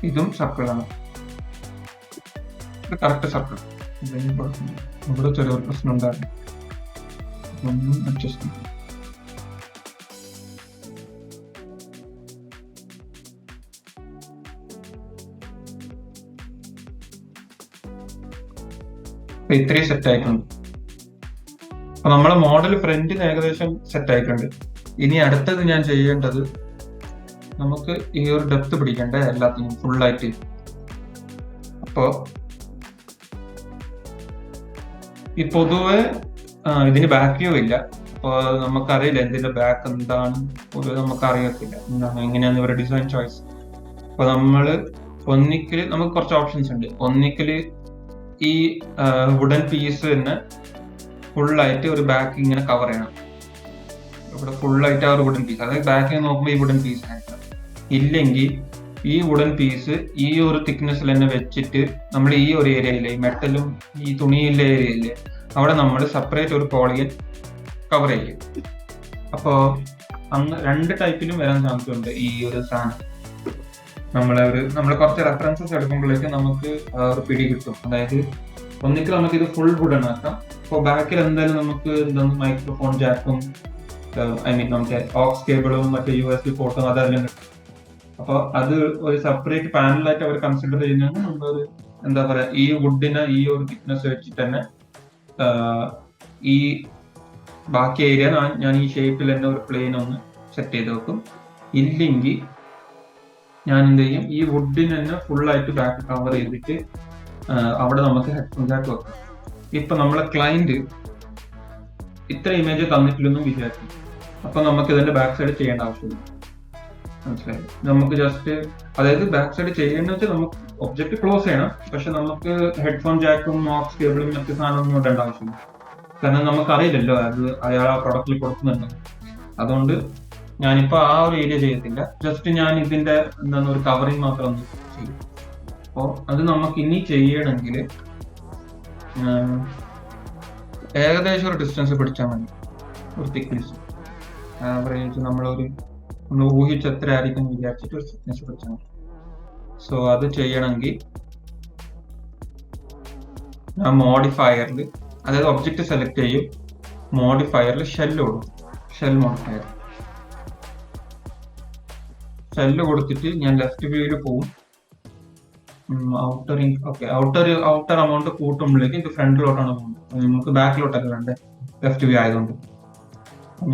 ഇതും സർക്കിളാണ്, ഇത് കറക്റ്റ് സർക്കിൾ. ഇവിടെ ചെറിയൊരു പ്രശ്നം ഉണ്ടായിരുന്നു, ഒന്നും അഡ്ജസ്റ്റ് ചെയ്യും. ഇത്രയും സെറ്റ് ആയിട്ടുണ്ട്. അപ്പൊ നമ്മളെ മോഡൽ ഫ്രണ്ടിന് ഏകദേശം സെറ്റ് ആയിട്ടുണ്ട്. ഇനി അടുത്തത് ഞാൻ ചെയ്യേണ്ടത്, നമുക്ക് ഈ ഒരു ഡെപ്ത് പിടിക്കണ്ടേ എല്ലാത്തിനും ഫുള്ളായിട്ട്. അപ്പോ ഈ പൊതുവെ ഇതിന് ബാക്ക് വ്യൂ ഇല്ല. അപ്പൊ നമുക്കറിയില്ല ഇതിന്റെ ബാക്ക് എന്താണ്, പൊതുവെ നമുക്ക് അറിയത്തില്ല എന്താണ് എങ്ങനെയാണ് ഇവരുടെ ഡിസൈൻ ചോയ്സ്. അപ്പൊ നമ്മള് ഒന്നിക്കല് നമുക്ക് കുറച്ച് ഓപ്ഷൻസ് ഉണ്ട്. ഒന്നിക്കല് ഈ വുഡൻ പീസ് തന്നെ ഫുള്ളായിട്ട് ഒരു ബാക്ക് ഇങ്ങനെ കവർ ചെയ്യണം. ഇവിടെ ഫുള്ളായിട്ട് ആ ഒരു വുഡൻ പീസ്, അതായത് ബാക്കിൽ നോക്കുമ്പോൾ ഈ വുഡൻ പീസ് ആയിരിക്കണം. ഇല്ലെങ്കിൽ ഈ വുഡൻ പീസ് ഈ ഒരു തിക്നെസ്സിൽ തന്നെ വെച്ചിട്ട് നമ്മൾ ഈ ഒരു ഏരിയയിലെ മെറ്റലും ഈ തുണിയിലെ ഏരിയയിലെ അവിടെ നമ്മൾ സെപ്പറേറ്റ് ഒരു പോളിയൻ കവർ ചെയ്യും. അപ്പോൾ രണ്ട് ടൈപ്പിലും വരാൻ ചാൻസ് ഉണ്ട് ഈ ഒരു സാധനം. നമ്മൾ കുറച്ച് റെഫറൻസസ് എടുക്കുമ്പോഴേക്ക് നമുക്ക് ഒരു പിടി കിട്ടും. അതായത് ഒന്നിക്കൽ നമുക്ക് ഇത് ഫുൾ വുഡൻ ആക്കാം. അപ്പോൾ ബാക്കിൽ എന്തായാലും നമുക്ക് മൈക്രോഫോൺ ജാക്കും നമുക്ക് ഓക്സ് കേബിളും മറ്റേ USB പോർട്ടും അതെല്ലാം കിട്ടും. അപ്പോൾ അത് ഒരു സെപ്പറേറ്റ് പാനലായിട്ട് അവർ കൺസിഡർ ചെയ്യുന്നതാണ്. നമ്മളൊരു എന്താ പറയാ ഈ വുഡിനെ ഈ ഒരു തിക്നെസ് വെച്ചിട്ട് തന്നെ ഈ ബാക്കി ഏരിയ ഞാൻ ഈ ഷേപ്പിൽ തന്നെ ഒരു പ്ലെയിൻ ഒന്ന് സെറ്റ് ചെയ്ത് വെക്കും. ഇല്ലെങ്കിൽ ഞാൻ എന്ത് ചെയ്യും, ഈ വുഡിന് തന്നെ ഫുള്ളായിട്ട് ബാക്ക് കവർ ചെയ്തിട്ട് അവിടെ നമുക്ക് ഹെഡ്ഫോൺ ജാക്ക് വെക്കാം. ഇപ്പൊ നമ്മളെ ക്ലയന്റ് ഇത്ര ഇമേജ് തന്നിട്ടില്ലെന്നും വിചാരിക്കും. അപ്പൊ നമുക്ക് ഇതിന്റെ ബാക്ക് സൈഡ് ചെയ്യേണ്ട ആവശ്യമില്ല, മനസ്സിലായി? നമുക്ക് ജസ്റ്റ് അതായത് ബാക്ക് സൈഡ് ചെയ്യേണ്ടത് വെച്ചാൽ നമുക്ക് ഒബ്ജക്റ്റ് ക്ലോസ് ചെയ്യണം, പക്ഷെ നമുക്ക് ഹെഡ്ഫോൺ ജാക്കും മോക്സ് കേബിളും മറ്റു സാധനമൊന്നും ഇടേണ്ട ആവശ്യമില്ല. കാരണം നമുക്കറിയില്ലല്ലോ അത് അയാൾ ആ പ്രൊഡക്റ്റിൽ കൊടുക്കുന്നുണ്ടോ. അതുകൊണ്ട് ഞാനിപ്പോ ആ ഒരു ഏരിയ ചെയ്യത്തില്ല. ജസ്റ്റ് ഞാൻ ഇതിന്റെ എന്താണ് ഒരു കവറിങ് മാത്രം ഒന്ന് ചെയ്യും. അപ്പോൾ അത് നമുക്ക് ഇനി ചെയ്യണമെങ്കിൽ ഏകദേശം ഒരു ഡിസ്റ്റൻസ് പിടിച്ചാൽ മതി. ഒരു തിക്നെസ് ആവറേജ് നമ്മൾ ഊഹിച്ച് എത്ര ആയിരിക്കും വിചാരിച്ചിട്ട് ഒരു തിക്നെസ് പിടിച്ചാൽ മതി. സോ അത് ചെയ്യണമെങ്കിൽ ഞാൻ മോഡിഫയറിൽ, അതായത് ഒബ്ജക്റ്റ് സെലക്ട് ചെയ്യും, മോഡിഫയറിൽ ഷെല്ല് കൊടുക്കും. ഷെൽ മോഡിഫയർ ഷെല്ല് കൊടുത്തിട്ട് ഞാൻ ലെഫ്റ്റ് വ്യൂവിൽ പോവും. ഔട്ടർ അമൗണ്ട് കൂട്ടുമ്പോഴേക്കും ഇത് ഫ്രണ്ടിലോട്ടാണ് പോകുന്നത്. നമുക്ക് ബാക്കിലോട്ടൊക്കെ വേണ്ടേ, ലെഫ്റ്റ് വ്യൂ ആയതുകൊണ്ട്.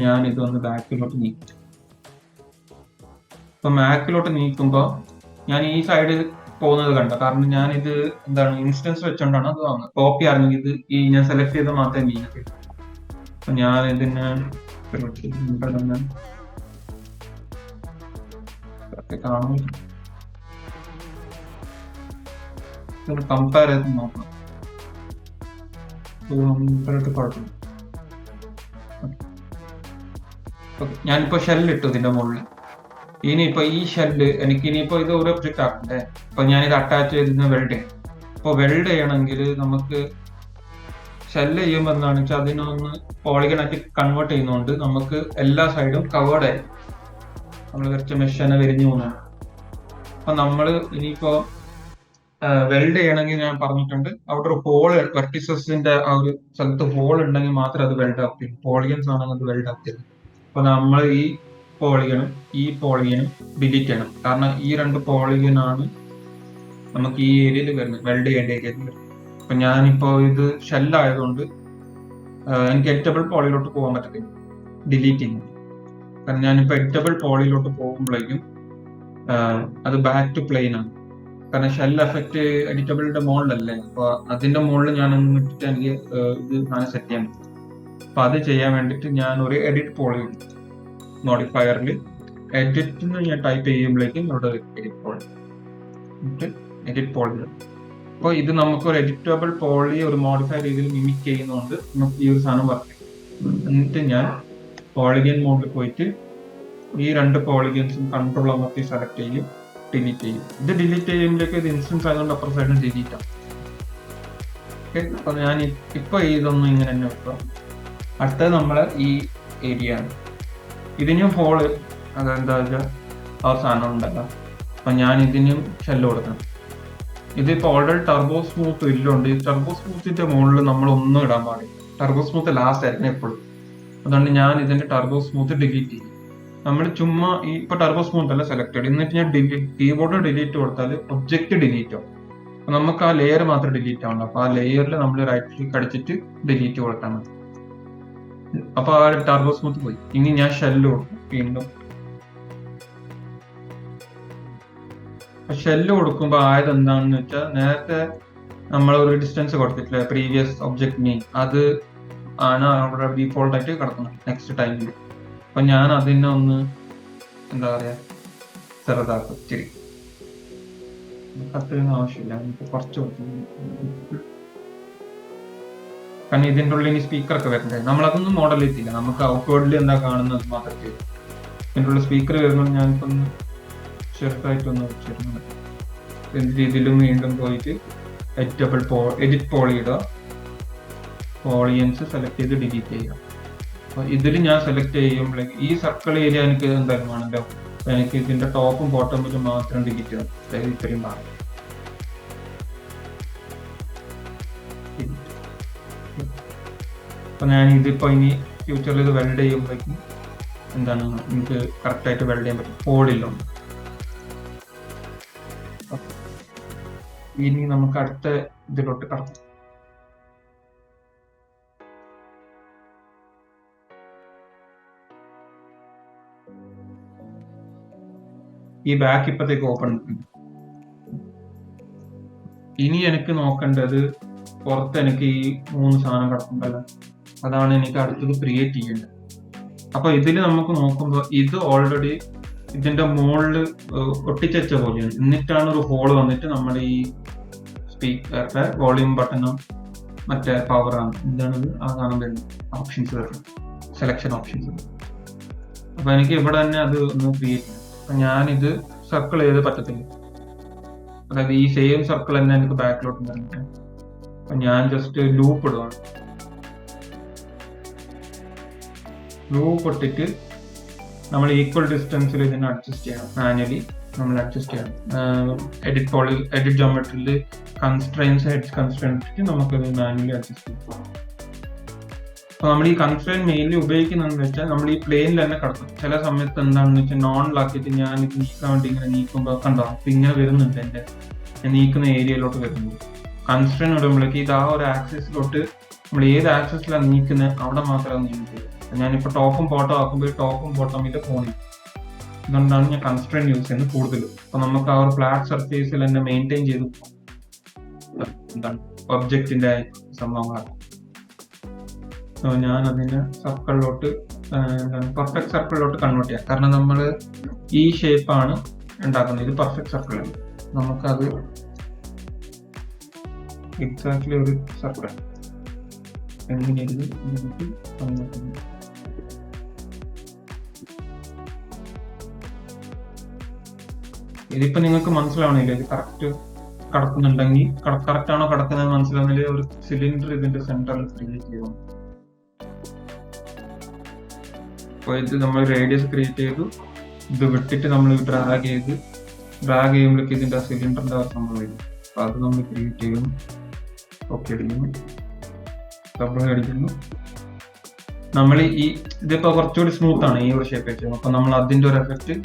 ഞാൻ ഇതൊന്ന് ബാക്കിലോട്ട് നീക്കി. ഇപ്പൊ ബാക്കിലോട്ട് നീക്കുമ്പോൾ ഞാൻ ഈ സൈഡ് പോകുന്നത് കണ്ട, കാരണം ഞാൻ ഇത് എന്താണ് ഇൻസ്റ്റൻസ് വെച്ചോണ്ടാണ് അത് വാങ്ങുന്നത്. കോപ്പി ആണെങ്കിൽ ഇത് ഈ ഞാൻ സെലക്ട് ചെയ്ത് മാത്രമേ നീക്കി. അപ്പൊ ഞാൻ ഇതിനെ കാണുന്നില്ല, കമ്പയർ ചെയ്ത് നോക്കണം. കുഴപ്പമില്ല. ഞാനിപ്പോ ഷെല്ലിട്ടു ഇതിന്റെ മുകളിൽ. ഇനിയിപ്പോ ഈ ഷെല്ല് എനിക്ക് ഇനിയിപ്പോ ഇത് ഒരു ഒബ്ജക്റ്റ് ആക്കണ്ടേ. അപ്പൊ ഞാനിത് അറ്റാച്ച് ചെയ്ത് വെൽഡ് ചെയ്യണം. അപ്പൊ വെൽഡ് ചെയ്യണമെങ്കിൽ നമുക്ക് ഷെല്ല് ചെയ്യുമ്പോൾ എന്താണെന്ന് വെച്ചാൽ അതിനൊന്ന് പോളിഗണായിട്ട് കൺവേർട്ട് ചെയ്യുന്നതുകൊണ്ട് നമുക്ക് എല്ലാ സൈഡും കവേർഡ് ആയിരിക്കും. നമ്മൾ കുറച്ച് മെഷീനെ വിരിഞ്ഞു പോകുന്നതാണ്. അപ്പൊ നമ്മള് ഇനിയിപ്പോ വെൽഡ് ചെയ്യണമെങ്കിൽ ഞാൻ പറഞ്ഞിട്ടുണ്ട്, അവിടെ ഒരു ഹോൾ, വെർട്ടിസസിന്റെ ആ ഒരു സ്ഥലത്ത് ഹോൾ ഉണ്ടെങ്കിൽ മാത്രമേ അത് വെൽഡ് ആകത്തില്ല. പോളിഗൺസ് ആണെങ്കിൽ അത് വെൽഡ് ആകത്തില്ല. അപ്പൊ നമ്മൾ ഈ പോളിഗണും ഈ പോളിഗണും ഡിലീറ്റ് ചെയ്യണം. കാരണം ഈ രണ്ട് പോളിഗനാണ് നമുക്ക് ഈ ഏരിയയിൽ വരുന്നത്, വെൽഡ് ചെയ്യേണ്ട ഏരിയയിൽ വരുന്നത്. അപ്പൊ ഞാനിപ്പോ ഇത് ഷെല്ലായതുകൊണ്ട് എനിക്ക് എഡിറ്റബിൾ പോളിയിലോട്ട് പോകാൻ പറ്റത്തില്ല, ഡിലീറ്റ് ചെയ്യുന്നു. കാരണം ഞാനിപ്പോ എഡിറ്റബിൾ പോളിയിലോട്ട് പോകുമ്പോഴേക്കും അത് ബാക്ക് ടു പ്ലെയിൻ ആണ്. കാരണം ഷെൽ എഫക്റ്റ് എഡിറ്റബിളിന്റെ മുകളിലല്ലേ. അപ്പൊ അതിന്റെ മുകളിൽ ഞാൻ ഇട്ടിട്ട് എനിക്ക് ഇത് സാധനം സെറ്റ് ചെയ്യാൻ പറ്റും. അപ്പൊ അത് ചെയ്യാൻ വേണ്ടിയിട്ട് ഞാൻ ഒരു എഡിറ്റ് പോളി മോഡിഫയറിൽ എഡിറ്റ് ഞാൻ ടൈപ്പ് ചെയ്യുമ്പോഴേക്കും ഇവിടെ എഡിറ്റ് പോളി എഡിറ്റ് പോളി. അപ്പോൾ ഇത് നമുക്കൊരു എഡിറ്റബിൾ പോളി ഒരു മോഡിഫൈ രീതിയിൽ മിമിക് ചെയ്യുന്നതുകൊണ്ട് നമുക്ക് ഈ ഒരു സാധനം വർക്ക് ചെയ്യും. എന്നിട്ട് ഞാൻ പോളിഗൻ മോഡിൽ പോയിട്ട് ഈ രണ്ട് പോളിഗൻസും കൺട്രോൾ അമർത്തി സെലക്ട് ചെയ്യും, ഡിലീറ്റ് ചെയ്യും. ഇത് ഡിലീറ്റ് ചെയ്യുമ്പോഴേക്ക് ഇത് ഇൻസ്റ്റൻസ് ആയതുകൊണ്ട് അപ്പുറം സൈഡിൽ ഡിലീറ്റ് ആവും. ഓക്കെ, അപ്പൊ ഞാൻ ഇപ്പൊ ഇതൊന്നും ഇങ്ങനെ തന്നെ വെക്കുക. അടുത്തത് നമ്മളെ ഈ ഏരിയ ആണ്. ഇതിനും ഹോള്, അതെന്താ വെച്ചാൽ ആ സാധനം ഉണ്ടല്ലോ. അപ്പൊ ഞാൻ ഇതിനും ഷെല്ല് കൊടുക്കണം. ഇതിപ്പോ ഓൾറെഡി ടർബോ സ്മൂത്ത് ഇല്ലുണ്ട്. ഈ ടർബോ സ്മൂത്തിന്റെ മുകളിൽ നമ്മൾ ഒന്നും ഇടാൻ പാടില്ല. ടർബോ സ്മൂത്ത് ലാസ്റ്റ് ആയിരുന്നു എപ്പോഴും. അതുകൊണ്ട് ഞാൻ ഇതിന്റെ ടർബോ സ്മൂത്ത് ഡിലീറ്റ് ചെയ്യും. നമ്മൾ ചുമ്മാ ഇപ്പൊ ടർബോ സ്മൂത്ത് അല്ല സെലക്ട് എന്നിട്ട് ഞാൻ കീബോർഡ് ഡിലീറ്റ് കൊടുത്താൽ ഒബ്ജക്റ്റ് ഡിലീറ്റ് ആവും. അപ്പൊ നമുക്ക് ആ ലെയർ മാത്രം ഡിലീറ്റ് ആവണം. അപ്പൊ ആ ലെയറിൽ നമ്മൾ റൈറ്റ് ക്ലിക്ക് അടിച്ചിട്ട് ഡിലീറ്റ് കൊടുത്താൽ മതി. അപ്പൊ ആ ടർബോ സ്മൂത്ത് പോയി. ഇനി ഞാൻ ഷെല്ല് കൊടുക്കും വീണ്ടും. ഷെല്ല് കൊടുക്കുമ്പോൾ ആയത് എന്താണെന്ന് വെച്ചാൽ, നേരത്തെ നമ്മൾ ഒരു ഡിസ്റ്റൻസ് കൊടുത്തിട്ടില്ല പ്രീവിയസ് ഒബ്ജക്ട് നെയിം, അത് ആണ് അവിടെ ഡീഫോൾട്ട് ആയിട്ട് കിടക്കുന്നത് നെക്സ്റ്റ് ടൈമിൽ. അപ്പൊ ഞാൻ അതിനെ ഒന്ന് എന്താ പറയാ ചെറുതാക്കും ഇച്ചിരി. അത്രയൊന്നും ആവശ്യമില്ല, നമുക്ക് കുറച്ച് കാരണം ഇതിൻ്റെ ഉള്ളിൽ ഇനി സ്പീക്കറൊക്കെ വരണ്ടേ. നമ്മളതൊന്നും മോഡൽ ചെയ്തില്ല, നമുക്ക് ഔട്ട്വേർഡിൽ എന്താ കാണുന്നത് മാത്രം ചെയ്തു. ഇതിൻ്റെ ഉള്ളിൽ സ്പീക്കർ വരുമ്പോൾ ഞാനിപ്പോ ഒന്ന് ചെറുതായിട്ടൊന്ന് വെച്ചിരുന്നത്. എന്ത് രീതിയിലും വീണ്ടും പോയിട്ട് എഡിറ്റ് പോളി ഇടുക, പോളിയൻസ് സെലക്ട് ചെയ്ത് ഡിലീറ്റ് ചെയ്യുക. അപ്പൊ ഇതിൽ ഞാൻ സെലക്ട് ചെയ്യുമ്പോഴേക്ക് ഈ സർക്കിൾ ഏരിയ എനിക്ക് എന്തായാലും വേണമല്ലോ. എനിക്ക് ഇതിന്റെ ടോപ്പും ബോട്ടമിലും മാത്രം ഡിലീറ്റ് ചെയ്യണം. അതായത് ഇത്രയും ഭാഗം. അപ്പൊ ഞാൻ ഇതിപ്പോ ഇനി ഫ്യൂച്ചറിൽ ഇത് വെൽഡ് ചെയ്യുമ്പോഴേക്കും എന്താണ് എനിക്ക് കറക്റ്റ് ആയിട്ട് വെൽഡ് ചെയ്യാൻ പറ്റും, ഹോളില്ലോ. ഇനി നമുക്ക് അടുത്ത ഇതിലോട്ട് കടക്കാം. ഈ ബാക്ക് ഇപ്പത്തേക്ക് ഓപ്പൺ. ഇനി എനിക്ക് നോക്കേണ്ടത് പുറത്ത് എനിക്ക് ഈ 3 സാധനം കിടക്കുന്നുണ്ടല്ലോ, അതാണ് എനിക്ക് അടുത്തത് ക്രിയേറ്റ് ചെയ്യേണ്ടത്. അപ്പൊ ഇതിൽ നമുക്ക് നോക്കുമ്പോൾ ഇത് ഓൾറെഡി ഇതിന്റെ മുകളിൽ ഒട്ടിച്ച പോലെയാണ്. എന്നിട്ടാണ് ഒരു ഹോൾ വന്നിട്ട് നമ്മുടെ ഈ സ്പീക്കറുടെ വോളിയം ബട്ടണും മറ്റേ പവറാണ് എന്താണത് ആ കാണാൻ ഓപ്ഷൻസ് വരുന്നത്, സെലക്ഷൻ ഓപ്ഷൻസ്. അപ്പൊ എനിക്ക് ഇവിടെ തന്നെ അത് ഒന്ന് ക്രിയേറ്റ് ചെയ്യണം. അപ്പൊ ഞാനിത് സർക്കിൾ ചെയ്ത് പറ്റത്തില്ല, അതായത് ഈ സെയിം സർക്കിൾ തന്നെ എനിക്ക് ബാക്കിലോട്ട് വരണം. അപ്പൊ ഞാൻ ജസ്റ്റ് ലൂപ്പ് ഇടുവാണ്. ലൂപ്പ് ഇട്ടിട്ട് നമ്മൾ ഈക്വൽ ഡിസ്റ്റൻസിൽ ഇതിനെ അഡ്ജസ്റ്റ് ചെയ്യണം. മാനുവലി നമ്മൾ അഡ്ജസ്റ്റ് ചെയ്യണം. എഡിറ്റ് ജോമെട്രിയിൽ കൺസ്ട്രെയിൻസ് എഡ്ജ് കൺസ്ട്രെയിൻസ് നമുക്കത് മാനുവലി അഡ്ജസ്റ്റ് ചെയ്യാം. അപ്പൊ നമ്മൾ ഈ കൺസ്ട്രെയിൻ മെയിൻലി ഉപയോഗിക്കുന്നതെന്ന് വെച്ചാൽ നമ്മൾ ഈ പ്ലെയിനിൽ തന്നെ കിടക്കും. ചില സമയത്ത് എന്താണെന്ന് വെച്ചാൽ നോണിലാക്കിയിട്ട് ഞാൻ ഇത് നീക്കാൻ വേണ്ടി ഇങ്ങനെ നീക്കുമ്പോൾ കണ്ടോ അപ്പൊ ഇങ്ങനെ വരുന്നുണ്ട്, എന്റെ നീക്കുന്ന ഏരിയയിലോട്ട് വരുന്നത്. കൺസ്ട്രെയിൻ ഇടുമ്പോഴേക്ക് ഇത് ആ ഒരു ആക്സിസിലോട്ട് നമ്മൾ ഏത് ആക്സിസിലാണ് നീക്കുന്നത് അവിടെ മാത്രമേ നീക്കുന്നത്. ഞാനിപ്പോൾ ടോപ്പും ബോട്ടം ആക്കുമ്പോൾ ടോപ്പും ബോട്ടം ഇത് പോണി. അതുകൊണ്ടാണ് ഞാൻ കൺസ്ട്രെയിൻ യൂസ് ചെയ്യുന്നത് കൂടുതലും. അപ്പൊ നമുക്ക് ആ ഒരു ഫ്ലാറ്റ് സർഫേസിൽ തന്നെ മെയിൻറ്റെയിൻ ചെയ്ത് എന്താണ് ഒബ്ജക്റ്റിന്റെ സംഭവങ്ങളാണ്. സോ ഞാൻ അതിനെ സർക്കിളിലോട്ട് പെർഫെക്റ്റ് സർക്കിളിലോട്ട് കൺവേർട്ട് ചെയ്യാം. കാരണം നമ്മൾ ഈ ഷേപ്പാണ് ഉണ്ടാക്കുന്നത്, ഇത് പെർഫെക്റ്റ് സർക്കിളാണ്. നമുക്കത് എക്സാക്ട്ലി ഒരു സർക്കിൾ എങ്ങനെയായിരുന്നു നമുക്ക് കൺവേർട്ട്. ഇതിപ്പോ നിങ്ങൾക്ക് മനസ്സിലാവണില്ല ഇത് കറക്റ്റ് കടക്കുന്നുണ്ടെങ്കിൽ കറക്റ്റ് ആണോ കടക്കുന്നത് മനസ്സിലാവുന്നില്ല. ഒരു സിലിണ്ടർ ഇതിന്റെ സെന്ററിൽ ക്രിയേറ്റ് ചെയ്തു. അപ്പൊ ഇത് നമ്മൾ റേഡിയസ് ക്രിയേറ്റ് ചെയ്തു, ഇത് വിട്ടിട്ട് നമ്മൾ ഡ്രാഗ് ചെയ്യുമ്പോഴേക്ക് ഇതിന്റെ സിലിണ്ടറിന്റെ സംഭവം വരും. അപ്പൊ അത് നമ്മൾ ക്രിയേറ്റ് ചെയ്യുന്നു, ഓക്കെ അടിക്കുന്നു, ഡബിൾ അടിക്കുന്നു. നമ്മൾ ഈ ഇതിപ്പോ കുറച്ചുകൂടി സ്മൂത്ത് ആണ് ഈ ഒരു ഷേപ്പ് വെച്ചത്. അപ്പൊ നമ്മൾ അതിന്റെ ഒരു എഫക്റ്റ്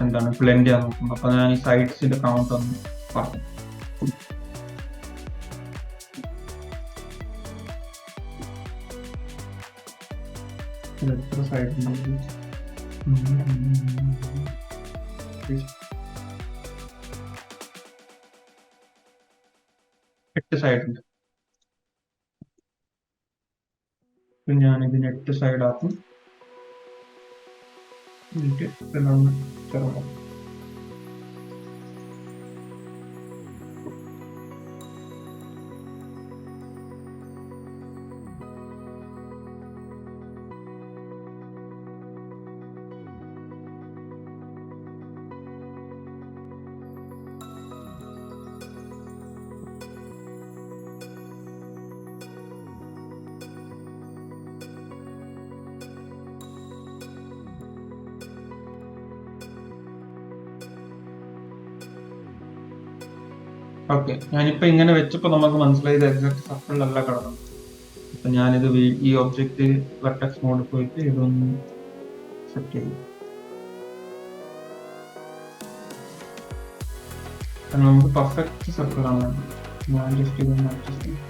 എന്താണ് ബ്ലെൻഡ് ചെയ്യാൻ നോക്കുന്നത്. അപ്പൊ ഞാൻ ഈ സൈഡ്സിന്റെ കൗണ്ട് ഒന്ന് പറഞ്ഞു. എത്ര സൈഡ് 8 സൈഡ് ഉണ്ട്. ഞാൻ ഇതിന് 8 സൈഡ് ആക്കും. ഓക്കെ, ഞാനിപ്പോ ഇങ്ങനെ വെച്ചപ്പോ നമുക്ക് മനസ്സിലായത് എക്സാക്ട് സർക്കിളിലല്ല കിടന്നത്. അപ്പൊ ഞാനിത് ഈ ഒബ്ജക്റ്റ് വെർട്ടെക്സ് മോഡിൽ പോയിട്ട് ഇതൊന്ന് സെറ്റ് ചെയ്യും. നമുക്ക് പെർഫെക്റ്റ് സർക്കിളാണ്. ഞാൻ ജസ്റ്റ് ഇതൊന്ന് അഡ്ജസ്റ്റ് ചെയ്യും.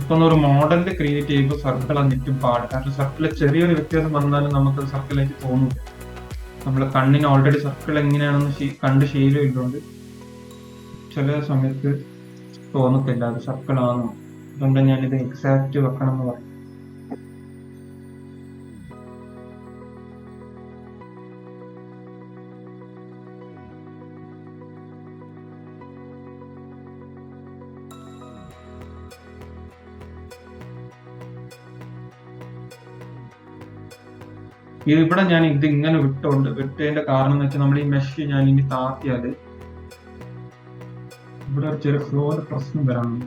ഇപ്പൊ ഒരു മോഡലിൽ ക്രിയേറ്റ് ചെയ്യുമ്പോൾ സർക്കിൾ എന്നിട്ടും പാട്. കാരണം സർക്കിളിൽ ചെറിയൊരു വ്യത്യാസം വന്നാലും നമുക്ക് സർക്കിളായിട്ട് തോന്നില്ല. നമ്മളെ കണ്ണിന് ഓൾറെഡി സർക്കിൾ എങ്ങനെയാണെന്ന് കണ്ട് ശീലമില്ലോണ്ട് ചില സമയത്ത് തോന്നത്തില്ല അത് സർക്കിൾ ആണോ. അതുകൊണ്ട് ഞാനിത് എക്സാക്റ്റ് വെക്കണം എന്ന് പറയും. ഇവിടെ ഞാൻ ഇത് ഇങ്ങനെ വിട്ടതിന്റെ കാരണം എന്ന് വെച്ചാൽ നമ്മൾ ഈ മെഷ് ഞാൻ ഇനി താത്തിയാല് ഇവിടെ ഒരു ചെറിയ ഫ്ലോയുടെ പ്രശ്നം വരാനുണ്ട്.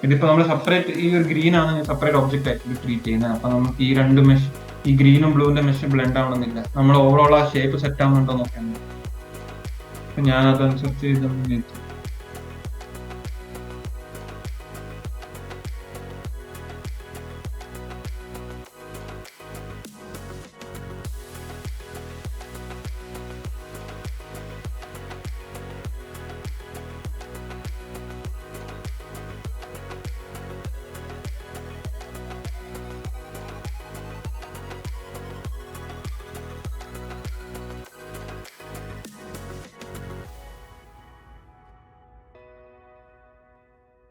ഇതിപ്പോ നമ്മൾ സെപ്പറേറ്റ് ഈ ഒരു ഗ്രീൻ ആണ് സെപ്പറേറ്റ് ഒബ്ജക്റ്റ് ആയിട്ട് ട്രീറ്റ് ചെയ്യുന്നത്. അപ്പൊ നമുക്ക് ഈ രണ്ട് മെഷ്, ഈ ഗ്രീനും ബ്ലൂവിന്റെ മെഷ് ബ്ലെൻഡ് ആവണമെന്നില്ല. നമ്മൾ ഓവറോൾ ആ ഷേപ്പ് സെറ്റ് ആവുന്നുണ്ടോ നോക്കാൻ. ഞാൻ അതനുസരിച്ച് ഇതൊന്നും